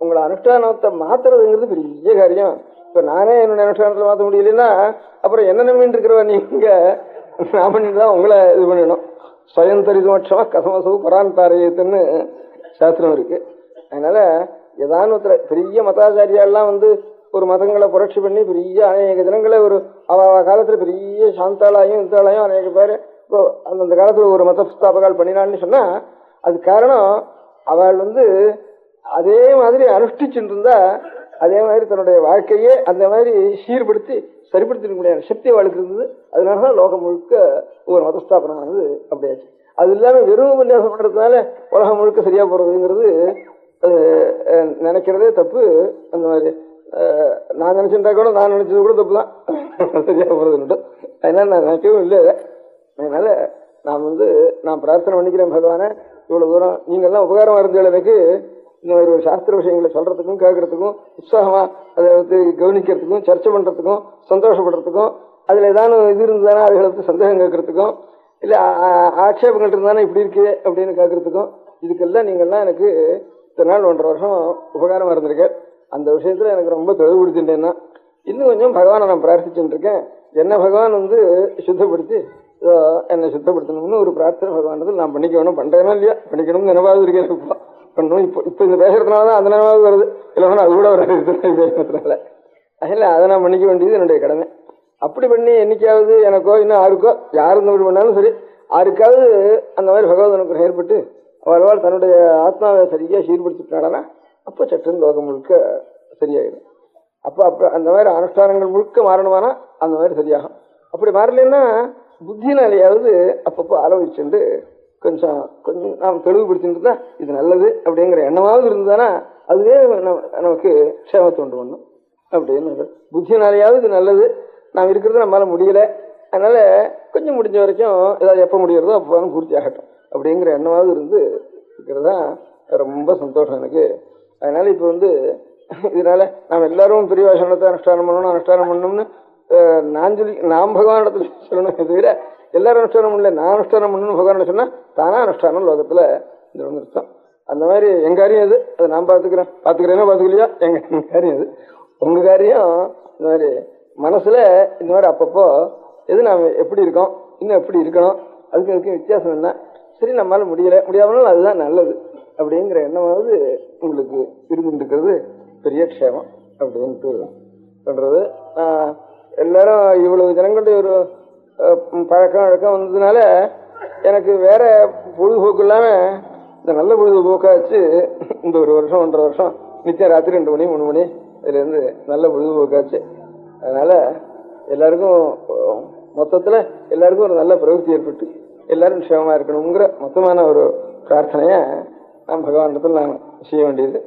உங்களை அனுஷ்டானத்தை மாத்துறதுங்கிறது பெரிய காரியம். இப்ப நானே என்னோட அனுஷ்டானத்துல மாற்ற முடியலன்னா அப்புறம் என்ன நம்பிட்டு இருக்கிறவ நீங்க நான் பண்ணிட்டுதான் உங்களை இது பண்ணணும். ஸ்வயந்தரிதோட்சமா கசமசவு பராந்தாரியத்துன்னு சாஸ்திரம் இருக்கு. அதனால ஏதான பெரிய மதாச்சாரியாலாம் ஒரு மதங்களை புரட்சி பண்ணி பெரிய அநேக ஜனங்களை ஒரு காலத்துல பெரிய சாந்தாளாயும் இந்தாளையும் அநேக பேர் இப்போ அந்த காலத்துல ஒரு மத ஸ்தாபகால் பண்ணினான்னு சொன்னா அது காரணம் அவள் அதே மாதிரி அனுஷ்டிச்சுட்டு இருந்தா அதே மாதிரி தன்னுடைய வாழ்க்கையே அந்த மாதிரி சீர்படுத்தி சரிப்படுத்திக்க முடியாது சக்தி அவளுக்கு இருந்தது. அதனாலதான் லோகம் முழுக்க ஒரு மதஸ்தாபனமானது அப்படியாச்சு. அது இல்லாம வெறும் உபன்யாசம் பண்றதுனால உலகம் முழுக்க சரியா போறதுங்கிறது நினைக்கிறதே தப்பு. அந்த மாதிரி நான் நினைச்சுட்டா கூட நான் நினைச்சது கூட தப்பு தான் சரியா போறதுன்னு. அதனால நான் நினைக்கவும் இல்லை. அதனால நான் நான் பிரார்த்தனை பண்ணிக்கிறேன் பகவான, இவ்வளவு தூரம் நீங்கள்லாம் உபகாரமா இருந்தீங்க எனக்கு. இந்த மாதிரி ஒரு சாஸ்திர விஷயங்களை சொல்றதுக்கும் கேட்கறதுக்கும் உற்சாகமா அதை கவனிக்கிறதுக்கும் சர்ச்சை பண்றதுக்கும் சந்தோஷப்படுறதுக்கும் அதுல ஏதாவது இது இருந்ததுன்னா அதுகளுக்கு சந்தேகம் கேட்கறதுக்கும் இல்ல ஆட்சேபங்கள் இருந்தானே இப்படி இருக்கு அப்படின்னு கேட்கறதுக்கும் இதுக்கெல்லாம் நீங்கள்லாம் எனக்கு இத்தனை நாள் 1.5 வருஷம் உபகாரமா இருந்திருக்கேன். அந்த விஷயத்துல எனக்கு ரொம்ப தெளிவுபடுத்திட்டேன்னா இன்னும் கொஞ்சம் பகவானை நான் பிரார்த்திச்சுட்டு இருக்கேன். என்ன பகவான் சுத்தப்படுத்தி என்னை சுத்தப்படுத்தணும்னு ஒரு பிரார்த்தனை பகவான் நான் பண்ணிக்கணும். பண்றேனா இல்லையா, பண்ணிக்கணும்னு நினைவாது இருக்கேன். பண்ணணும். இப்ப இந்த பேசுறதுனாலதான் அந்த நினைவாவது வருது, இல்லைன்னா அது கூட வராது பேசுறதுனால. அதில் அதை நான் பண்ணிக்க வேண்டியது என்னுடைய கடமை. அப்படி பண்ணி என்னைக்காவது எனக்கோ இன்னும் யாருக்கோ யார் இந்த பண்ணாலும் சரி யாருக்காவது அந்த மாதிரி பகவத் அனுகிரகம் ஏற்பட்டு அவள் தன்னுடைய ஆத்மாவை சரியா சீர்படுத்திட்டானா அப்போ சட்டுன்னு லோகம் முழுக்க சரியாயிடும். அப்போ அந்த மாதிரி அனுஷ்டானங்கள் முழுக்க மாறணுமானா அந்த மாதிரி சரியாகும். அப்படி மாறலன்னா புத்தினாலேயாவது அப்பப்போ ஆலோசிச்சுட்டு கொஞ்சம் நாம் தெளிவுபடுத்திட்டு இருந்தா இது நல்லது அப்படிங்கிற எண்ணமாவது இருந்தானா அதுவே நமக்கு க்ஷேமத்தை உண்டு பண்ணும் அப்படின்னு. புத்தினாலேயாவது இது நல்லது, நாம் இருக்கிறது நம்மளால முடியல, அதனால கொஞ்சம் முடிஞ்ச வரைக்கும் ஏதாவது எப்போ முடிகிறதோ அப்போ பூர்த்தி ஆகட்டும் அப்படிங்கிற எண்ணமாவது இருந்து இருக்கிறது தான் ரொம்ப சந்தோஷம் எனக்கு. அதனால இப்போ இதனால நாம் எல்லாரும் பெரியவாசனத்தை அனுஷ்டானம் பண்ணணும்னு நாம் பகவானிடத்துல சொல்லணும். தவிர எல்லாரும் அனுஷ்டானம் பண்ணல, நான் அனுஷ்டானம் பண்ணணும்னு பகவான் சொன்னா தானா அனுஷ்டானம் லோகத்துல இந்த அர்த்தம். அந்த மாதிரி எங்க காரியம் அது நான் பாத்துக்கிறேன்னா பாத்துக்கலையா எங்க காரியம் அது. உங்க காரியம் இந்த மாதிரி மனசுல இந்த மாதிரி அப்பப்போ எது நாம எப்படி இருக்கோம், இன்னும் எப்படி இருக்கணும், அதுக்கு வித்தியாசம் என்ன, சரி நம்மளால முடியாமலும் அதுதான் நல்லது அப்படிங்கிற எண்ணமாவது உங்களுக்கு இருந்துட்டு இருக்கிறது பெரிய க்ஷேமம் அப்படின்ட்டு சொல்றது. எல்லாரும் இவ்வளவு ஜனங்களுடைய ஒரு பழக்கம் வழக்கம் வந்ததுனால எனக்கு வேற பொழுதுபோக்கு இல்லாம இந்த நல்ல பொழுதுபோக்காச்சு இந்த ஒரு வருஷம் 1.5 வருஷம் நித்தியம் ராத்திரி 2 மணி 3 மணி இதுல இருந்து நல்ல பொழுதுபோக்காச்சு. அதனால எல்லாருக்கும் மொத்தத்துல எல்லாருக்கும் ஒரு நல்ல பிரவೃತ್ತಿ ஏற்பட்டு எல்லாரும் க்ஷேமமா இருக்கணுங்கிற மொத்தமான ஒரு பிரார்த்தனைய நான் பகவானிடத்தில் நான் செய்ய வேண்டியது.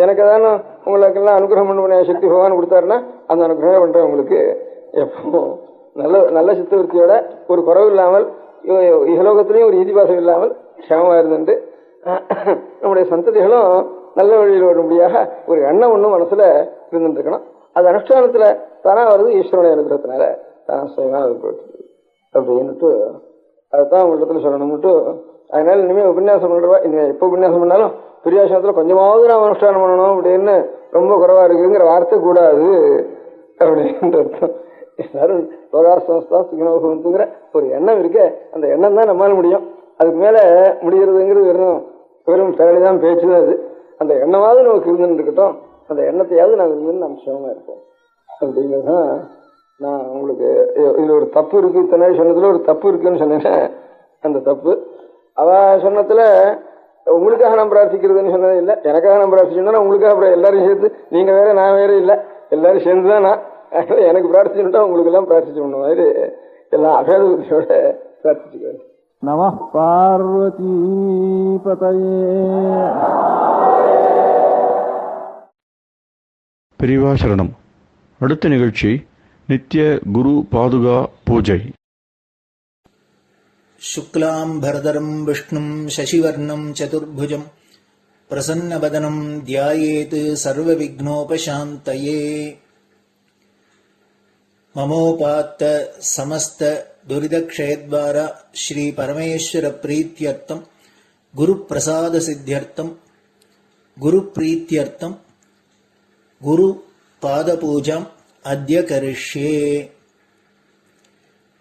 எனக்கு ஏதாவது உங்களுக்கெல்லாம் அனுகிரகம் பண்ண சக்தி பகவான் கொடுத்தாருன்னா அந்த அனுகிரகம் பண்றேன் உங்களுக்கு. எப்போ நல்ல சித்தவருத்தியோட ஒரு குறவு இல்லாமல் இகலோகத்திலையும் ஒரு ஈதிபாசம் இல்லாமல் க்ஷேமமா இருந்துட்டு நம்முடைய சந்ததிகளும் நல்ல வழியில் வரும்படியாக ஒரு எண்ணம் ஒன்றும் மனசுல இருந்துட்டு இருக்கணும். அது அனுஷ்டானத்துல தானா வருது, ஈஸ்வரனுடைய அனுகிரகத்தினால தானா சுயமா அப்படின்னுட்டு அதுதான் உங்களிடத்துல சொல்லணும்ட்டு. அதனால இனிமேல் உபன்யாசம் பண்றவா இனிமேல் எப்போ உபன்யாசம் பண்ணாலும் பெரியாசனத்துல கொஞ்சமாவது நாம் அனுஷ்டானம் பண்ணணும் அப்படின்னு ரொம்ப குறைவா இருக்குங்கிற வார்த்தை கூடாது அப்படின்ற அர்த்தம். எல்லாரும் லோகாசனஸ்தா சுகினோகத்துங்கிற ஒரு எண்ணம் இருக்கு, அந்த எண்ணம் தான் நம்மளால முடியும். அதுக்கு மேல முடிகிறதுங்கிறது வெறும் பிறகுதான் பேச்சுதான். அது அந்த எண்ணமாவது நமக்கு இருந்துன்னு இருக்கட்டும், அந்த எண்ணத்தையாவது நாங்கள் இருந்து நம்ம சிவமா இருப்போம் அப்படிங்கிறதான். நான் உங்களுக்கு இதுல ஒரு தப்பு இருக்கு, இத்தனை சொன்னதுல ஒரு தப்பு இருக்குன்னு சொன்னேன். அந்த தப்பு அவ சொன்னதுல உங்களுக்காக நான் பிரார்த்திக்கிறதுன்னு சொன்னது இல்லை, எனக்காக நான் பிரார்த்திச்சோம்னா உங்களுக்காக அப்புறம் எல்லாரும் சேர்த்து நீங்க வேற நான் வேற இல்லை, எல்லாரும் சேர்ந்துதான் நான் எனக்கு பிரார்த்திச்சுட்டா உங்களுக்கு எல்லாம் பிரார்த்திச்சு பண்ண மாதிரி எல்லாம் அபேத புத்தியோட பிரார்த்திச்சுக்குவேன். நம பார்வதி பதயே. பெரியவா சரணம். அடுத்த நிகழ்ச்சி நித்திய குரு பாதுகா பூஜை. शुक्लाम्भरधरं विष्णुं शशिवर्णं चतुर्भुजं प्रसन्नवदनं ध्यायेत् सर्वविघ्नोपशान्तये. ममोपात्त समस्त दुरितक्षयद्वारा श्री परमेश्वर प्रीत्यर्थं गुरुप्रसाद सिद्ध्यर्थं गुरुप्रीत्यर्थं गुरुपादपूजाम् अद्य करिष्ये.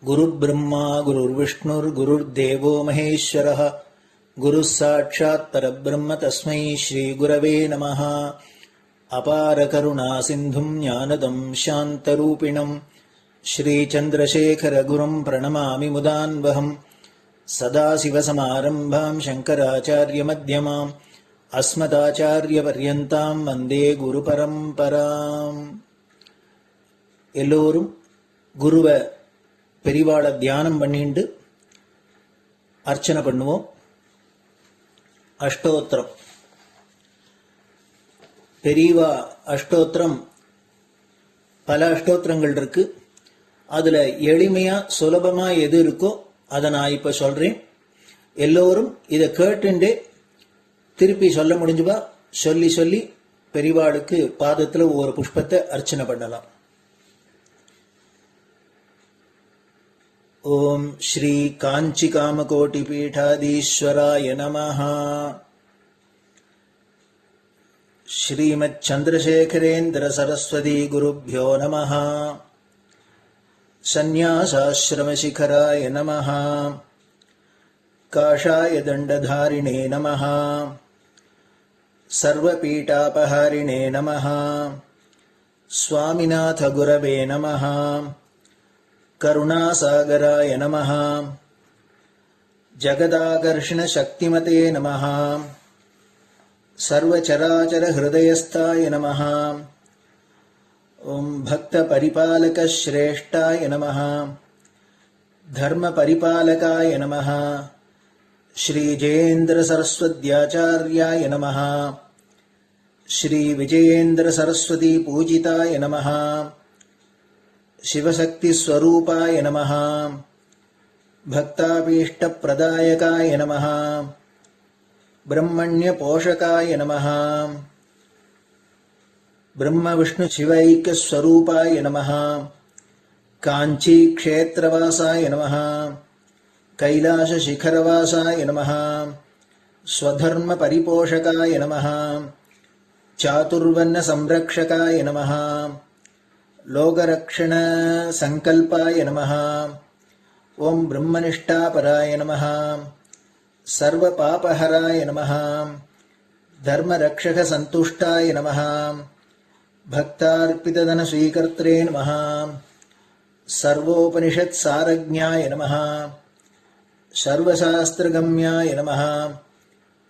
गुरुर्ब्रह्मा गुरुर्विष्णुर्गुरुर्देवो महेश्वरः गुरुः साक्षात् परब्रह्म तस्मै श्रीगुरवे नमः. अपारकरुणा सिन्धुं ज्ञानदं शान्तरूपिणं श्रीचन्द्रशेखरगुरुं प्रणमामि मुदान्वहम्. सदाशिवसमारम्भां शङ्कराचार्यमध्यमाम् अस्मदाचार्यपर्यन्तां वन्दे गुरुपरम्पराम्. எல்லோரும் குருவை பெரிவாளை தியானம் பண்ணிண்டு அர்ச்சனை பண்ணுவோம். அஷ்டோத்திரம் பெரியவா அஷ்டோத்திரம் பல அஷ்டோத்திரங்கள் இருக்கு. அதுல எளிமையா சுலபமா எது இருக்கோ அதை நான் இப்ப சொல்றேன். எல்லோரும் இதை கேட்டுண்டே திருப்பி சொல்ல முடிஞ்சுபா சொல்லி சொல்லி பெரிவாளுக்கு பாதத்துல ஒவ்வொரு புஷ்பத்தை அர்ச்சனை பண்ணலாம். ओम श्री कांची कामकोटि पीठाधीश्वराय नमः. श्रीमच्चंद्रशेखरेन्द्र सरस्वती गुरुभ्यो नमः. संन्यासाश्रम शिखराय नमः. काषाय दंडधारिणे नमः. सर्वपीठापहारिणे नमः. स्वामिनाथ गुरवे नमः. करुणासागराय नमः. जगदाकर्षणशक्तिमते नमः। सर्वचराचरहृदयस्थाय नमः। ॐ भक्तपरिपालकश्रेष्ठाय नमः। धर्मपरिपालकाय नमः। श्रीजयेन्द्रसरस्वत्याचार्याय नमः। श्रीविजयेन्द्रसरस्वतीपूजिताय नमः। शिवशक्तिस्वरूपाय नमः। भक्ताभीष्टप्रदायकाय नमः। ब्रह्मण्यपोषकाय नमः। ब्रह्मविष्णुशिवैक्यस्वरूपाय नमः। काञ्चीक्षेत्रवासाय नमः। कैलासशिखरवासाय नमः। स्वधर्मपरिपोषकाय नमः। चातुर्वर्णसंरक्षकाय नमः। लोकरक्षणसङ्कल्पाय नमः। ॐ ब्रह्मनिष्ठापराय नमः। सर्वपापहराय नमः। धर्मरक्षकसन्तुष्टाय नमः। भक्तार्पितधनस्वीकर्त्रे नमः। सर्वोपनिषत्सारज्ञाय नमः। सर्वशास्त्रगम्याय नमः।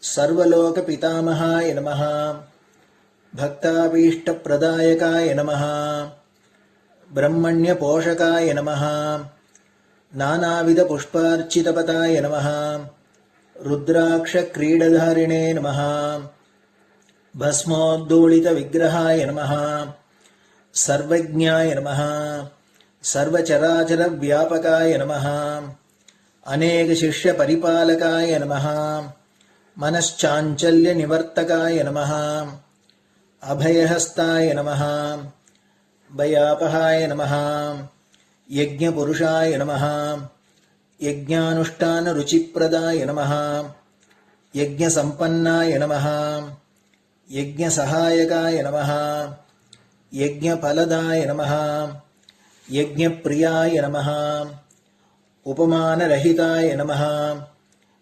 सर्वलोकपितामहाय नमः। भक्ताभीष्टप्रदायकाय नमः। ब्रह्मण्यपोषकाय नमः। नानाविधपुष्पार्चितपताय नमः। रुद्राक्षक्रीडधारिणे नमः। भस्मोद्दोलितविग्रहाय नमः। सर्वज्ञाय नमः। सर्वचराचरव्यापकाय नमः। अनेकशिष्यपरिपालकाय नमः। मनश्चाञ्चल्यनिवर्तकाय नमः। अभयहस्ताय नमः। भयापहाय नमः। यज्ञपुरुषाय नमः। यज्ञानुष्ठानरुचिप्रदाय नमः। यज्ञसम्पन्नाय नमः। यज्ञसहायकाय नमः। यज्ञफलदाय नमः। यज्ञप्रियाय नमः। उपमानरहिताय नमः।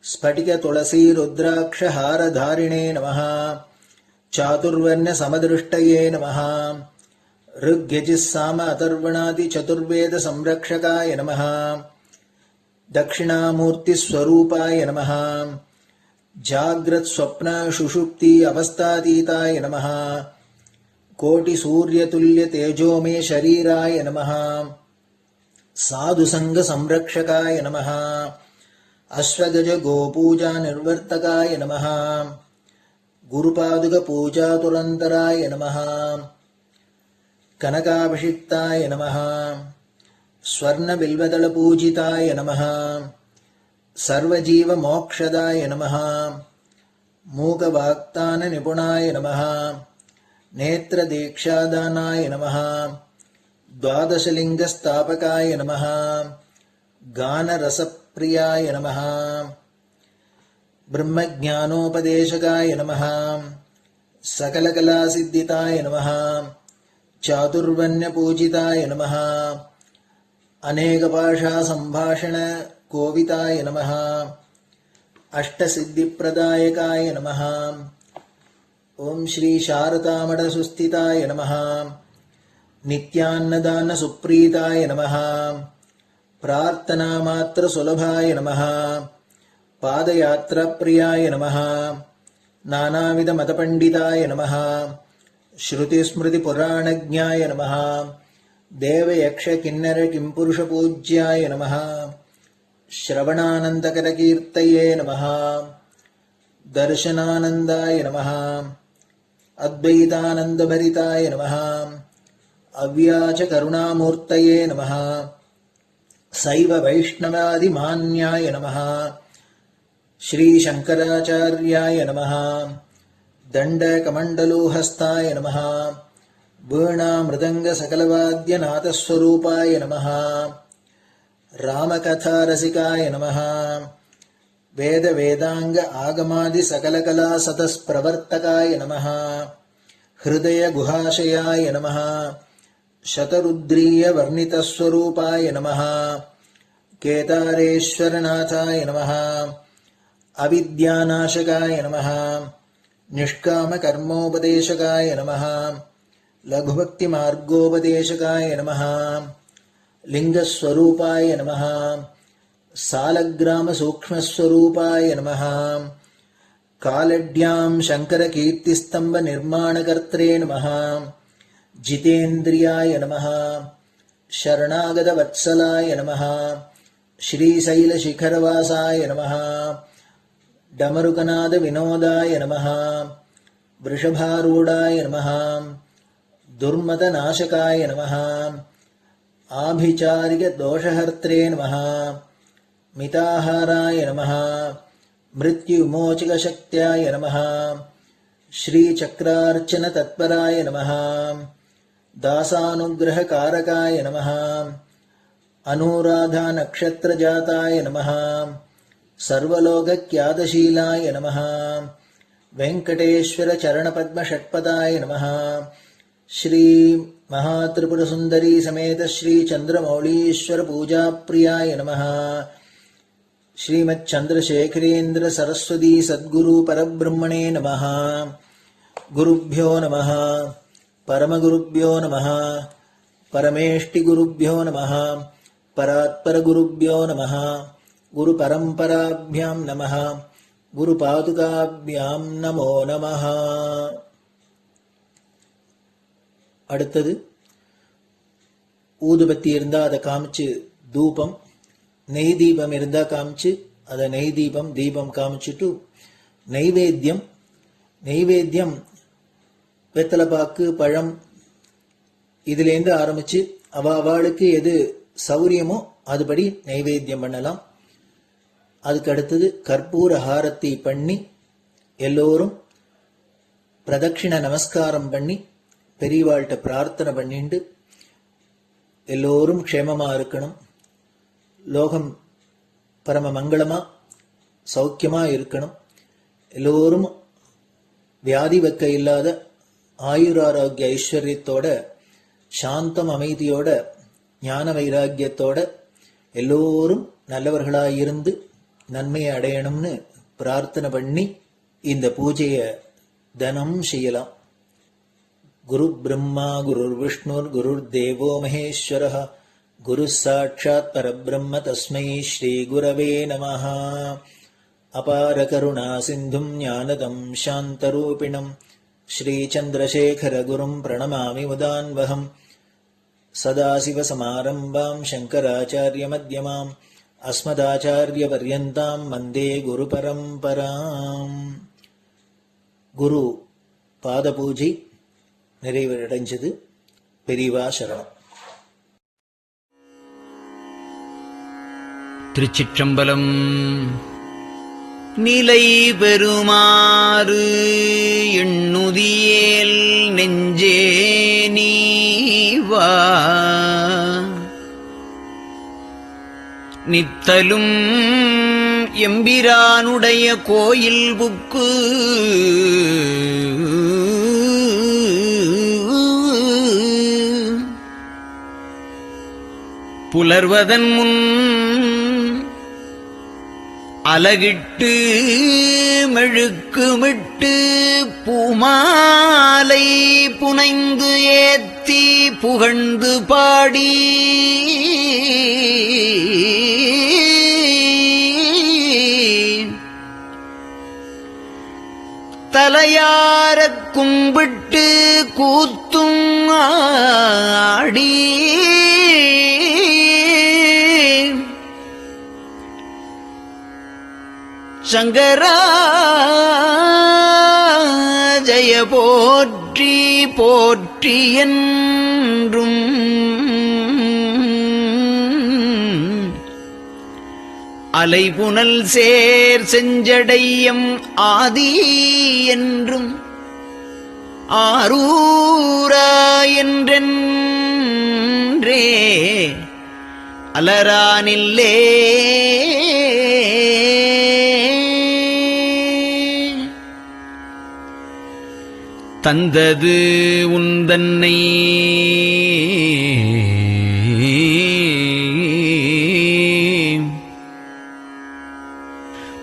स्फटिकतुलसीरुद्राक्षहारधारिणे नमः। चातुर्वर्ण्यसमदृष्टये नमः। ऋग्यजुस्साम अथर्वणादिचतुर्वेदसंरक्षकाय नमः। दक्षिणामूर्तिस्वरूपाय नमः। जाग्रत्स्वप्नसुषुप्ति अवस्थातीताय नमः। कोटिसूर्यतुल्यतेजोमे शरीराय नमः। साधुसङ्गसंरक्षकाय नमः। अश्वगजगोपूजानिर्वर्तकाय नमः। गुरुपादुकपूजातुरन्तराय नमः। कनकाभिषिक्ताय नमः। स्वर्णबिल्वदलपूजिताय नमः। सर्वजीवमोक्षदाय नमः। मूकवाक्ताननिपुणाय नमः। नेत्रदीक्षादानाय नमः। द्वादशलिङ्गस्थापकाय नमः। गानरसप्रियाय नमः। ब्रह्मज्ञानोपदेशकाय नमः। सकलकलासिद्धिताय नमः। चातुर्वर्ण्यपूजिताय नमः। अनेकभाषासम्भाषणकोविताय नमः। अष्टसिद्धिप्रदायकाय नमः। ॐ श्रीशारदामठसुस्थिताय नमः। नित्यान्नदानसुप्रीताय नमः। प्रार्थनामात्रसुलभाय नमः। पादयात्राप्रियाय नमः। नानाविधमतपण्डिताय नमः। श्रुतिस्मृतिपुराणज्ञाय नमः। देवयक्षकिन्नरकिंपुरुषपूज्याय नमः। श्रवणानन्दकरकीर्तये नमः। दर्शनानन्दाय नमः। अद्वैतानन्दभरिताय नमः। अव्याचकरुणामूर्तये नमः। शैव वैष्णवादिमान्याय नमः। श्रीशङ्कराचार्याय नमः। दण्डकमण्डलोहस्ताय नमः। वीणामृदङ्गसकलवाद्यनाथस्वरूपाय नमः। रामकथारसिकाय नमः। वेदवेदाङ्ग आगमादिसकलकलासतस्प्रवर्तकाय नमः। हृदयगुहाशयाय नमः। शतरुद्रीयवर्णितस्वरूपाय नमः। केदारेश्वरनाथाय नमः। अविद्यानाशकाय नमः। निष्कामकर्मोपदेशकाय नमः। लघुभक्तिमार्गोपदेशकाय नमः। लिङ्गस्वरूपाय नमः। सालग्रामसूक्ष्मस्वरूपाय नमः कालड्यां शङ्करकीर्तिस्तम्भनिर्माणकर्त्रे नमः जितेन्द्रियाय नमः शरणागतवत्सलाय नमः श्रीशैलशिखरवासाय नमः डमरुकनादविनोदाय नमः वृषभारूढाय नमः दुर्मतनाशकाय नमः आभिचारिकदोषहर्त्रे नमः मिताहाराय नमः मृत्युविमोचकशक्त्याय नमः श्रीचक्रार्चनतत्पराय नमः दासानुग्रहकारकाय नमः अनुराधानक्षत्रजाताय नमः सर्वलोकख्यातशीलाय नमः वेङ्कटेश्वरचरणपद्मषट्पदाय नमः श्री महात्रिपुरसुन्दरी समेत श्री चन्द्रमौलीश्वर पूजाप्रियाय नमः श्रीमच्चन्द्रशेखरेन्द्र सरस्वती सद्गुरु परब्रह्मणे नमः गुरुभ्यो नमः परमगुरुभ्यो नमः परमेष्टिगुरुभ्यो नमः परात्परगुरुभ्यो नमः गुरुपरम्पराभ्यां नमः गुरुपादुकाभ्यां नमो नमः. அடுத்தது ஊதுபத்தி இருந்தால் அதை காமிச்சு தூபம், நெய் தீபம் இருந்தால் காமிச்சு அதை நெய் தீபம் தீபம் காமிச்சுட்டு நெய்வேத்தியம் வெத்தலைப்பாக்கு பழம் இதுலேருந்து ஆரம்பிச்சு அவளுக்கு எது சௌரியமோ அதுபடி நைவேத்தியம் பண்ணலாம். அதுக்கு அடுத்தது கற்பூர ஹாரத்தி பண்ணி எல்லோரும் பிரதட்சிண நமஸ்காரம் பண்ணி பெரியவாள்கிட்ட பிரார்த்தனை பண்ணிண்டு எல்லோரும் க்ஷேமமா இருக்கணும், லோகம் பரம மங்களமா சௌக்கியமா இருக்கணும், எல்லோரும் வியாதி வெக்க இல்லாத ஆயுராரோக்கிய ஐஸ்வர்யத்தோட சாந்தம் அமைதியோட ஞான வைராக்கியத்தோட எல்லோரும் நல்லவர்களாயிருந்து நன்மையை அடையணும்னு பிரார்த்தனை பண்ணி இந்த பூஜையை தினம் செய்யலாம். குரு பிரம்மா குருர் விஷ்ணுர் குருர் தேவோ மகேஸ்வரः குரு சாட்சாத் பரபிரம்ம தஸ்மை ஸ்ரீ குரவே நமः. அபார கருணா சிந்தும் ஞானதம் சாந்தரூபிணம் ஸ்ரீ சந்திரசேகர குரும் பிரணமாமி முதான்வகம். சதாசிவசமாரம்பாம் சங்கராச்சாரிய மத்யமாம் அஸ்மதாச்சாரிய பர்யந்தாம் வந்தே குரு பரம்பராம். குரு பாத பூஜை நிறைவடைஞ்சது. பெரியவா சரணம். திருச்சிற்றம்பலம். நிலை பெறுமாறு எண்ணுதியேல் நெஞ்சே நீவா நித்தலும் எம்பிரானுடைய கோயில் புக்கு புலர்வதன் முன் அலகிட்டு மெழுக்குமிட்டு பூமாலை புனைந்து ஏத்தி புகழ்ந்து பாடி தலையாரக் கும்பிட்டு கூத்தும் ஆடி சங்கரா ஜய போற்றி போற்றி என்றும் அலைபுனல் சேர் செஞ்சடையம் ஆதி என்றும் ஆரூரா என்றென்றே அலரானில்லே தந்தது உந்தன்னை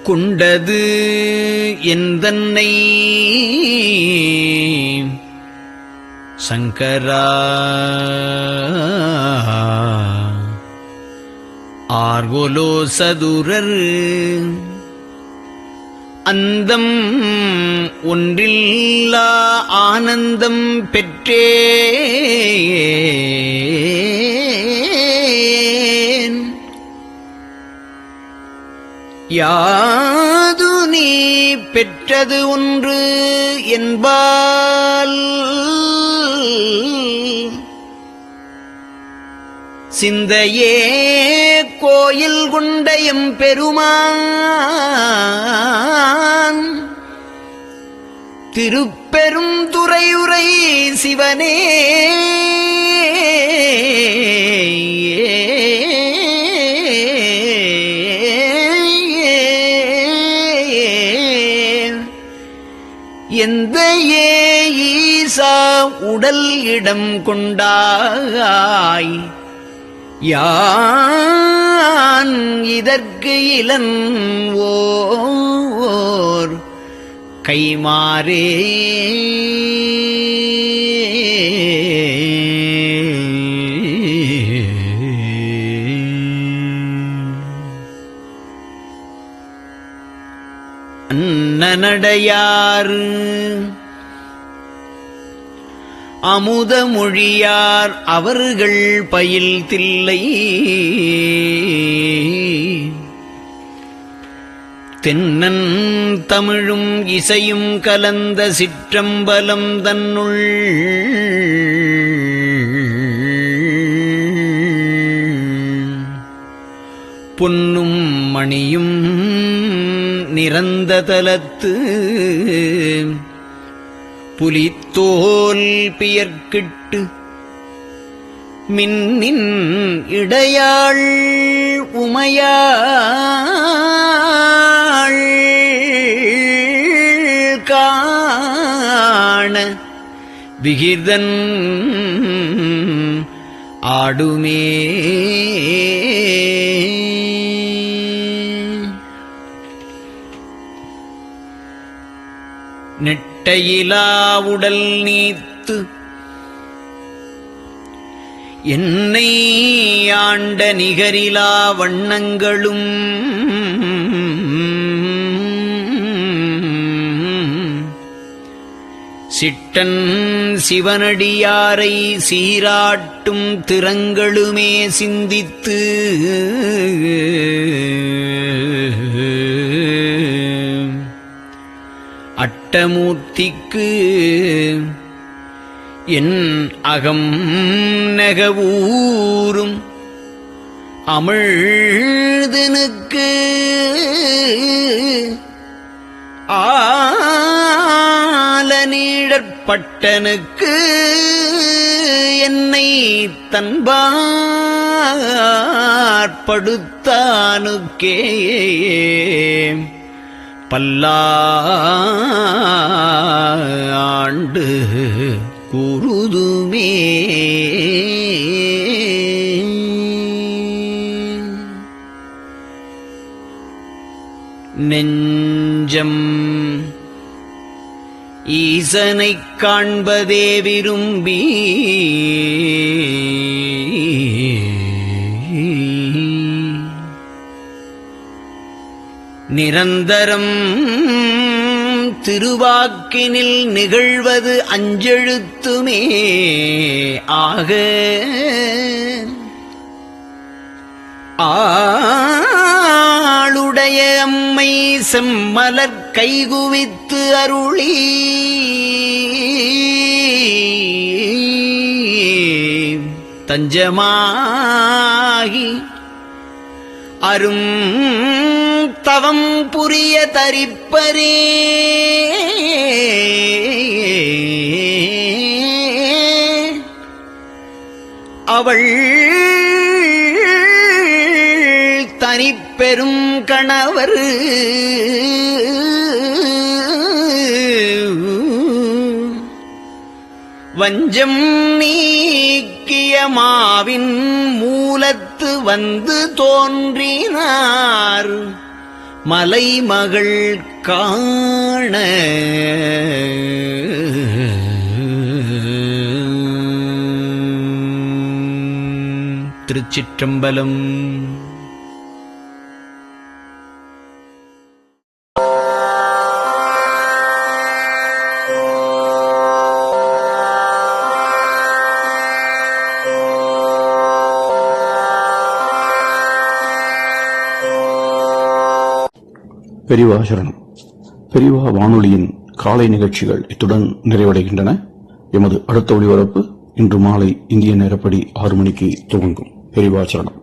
கொண்டது எந்தன்னை சங்கரா ஆர்கொலோ சதுரர் அந்தம் ஒன்றில்லா ஆனந்தம் பெற்றேன். யாது நீ பெற்றது ஒன்று என்பால் சிந்தையே கோயில் கொண்டயம் பெருமான் திருப்பெரும் துறையுரை சிவனே. எந்த ஈசா உடல் இடம் கொண்டாய் யான் இதற்கு இலன் ஓர் கைமாறே. அன்னநடையார் அமுத மொழியார் அவர்கள் பயில் தில்லை தென்னன் தமிழும் இசையும் கலந்த சிற்றம்பலம் தன்னுள் பொன்னும் மணியும் நிறந்த தலத்து புலித்தோல் பியர்க்கிட்டு மின்னின் இடையாள் உமையாள் காண விகிதன் ஆடுமே. நெட்டையிலா உடல் நீத்து என்னை ஆண்ட நிகரிலா வண்ணங்களும் சிட்டன் சிவனடியாரை சீராட்டும் திறங்களுமே சிந்தித்து அட்டமூர்த்திக்கு என் அகம் நெகவூரும் அமிழ்தனுக்கு ஆலநீழற்பட்டனுக்கு என்னை தன்பாற்படுத்தானுக்கே பல்லாண்டு குருதுமே. நெஞ்சம் ஈசனைக் காண்பதே விரும்பி நிரந்தரம் திருவாக்கினில் நிகழ்வது அஞ்செழுத்துமே ஆக ஆளுடைய அம்மை செம்மலர் கைகுவித்து அருளி தஞ்சமாகி அரும் தவம் புரிய தரிப்பரே. அவள் தனிப்பெரும் கணவர் வஞ்சம் நீக்கிய மாவின் மூலத்து வந்து தோன்றினார் மலைமகள் காண திருச்சிற்றம்பலம். பெரியவா சரணம். பெரியவா வானொலியின் காலை நிகழ்ச்சிகள் இத்துடன் நிறைவடைகின்றன. எமது அடுத்த ஒளிபரப்பு இன்று மாலை இந்திய நேரப்படி 6 மணிக்கு துவங்கும். பெரியவா சரணம்.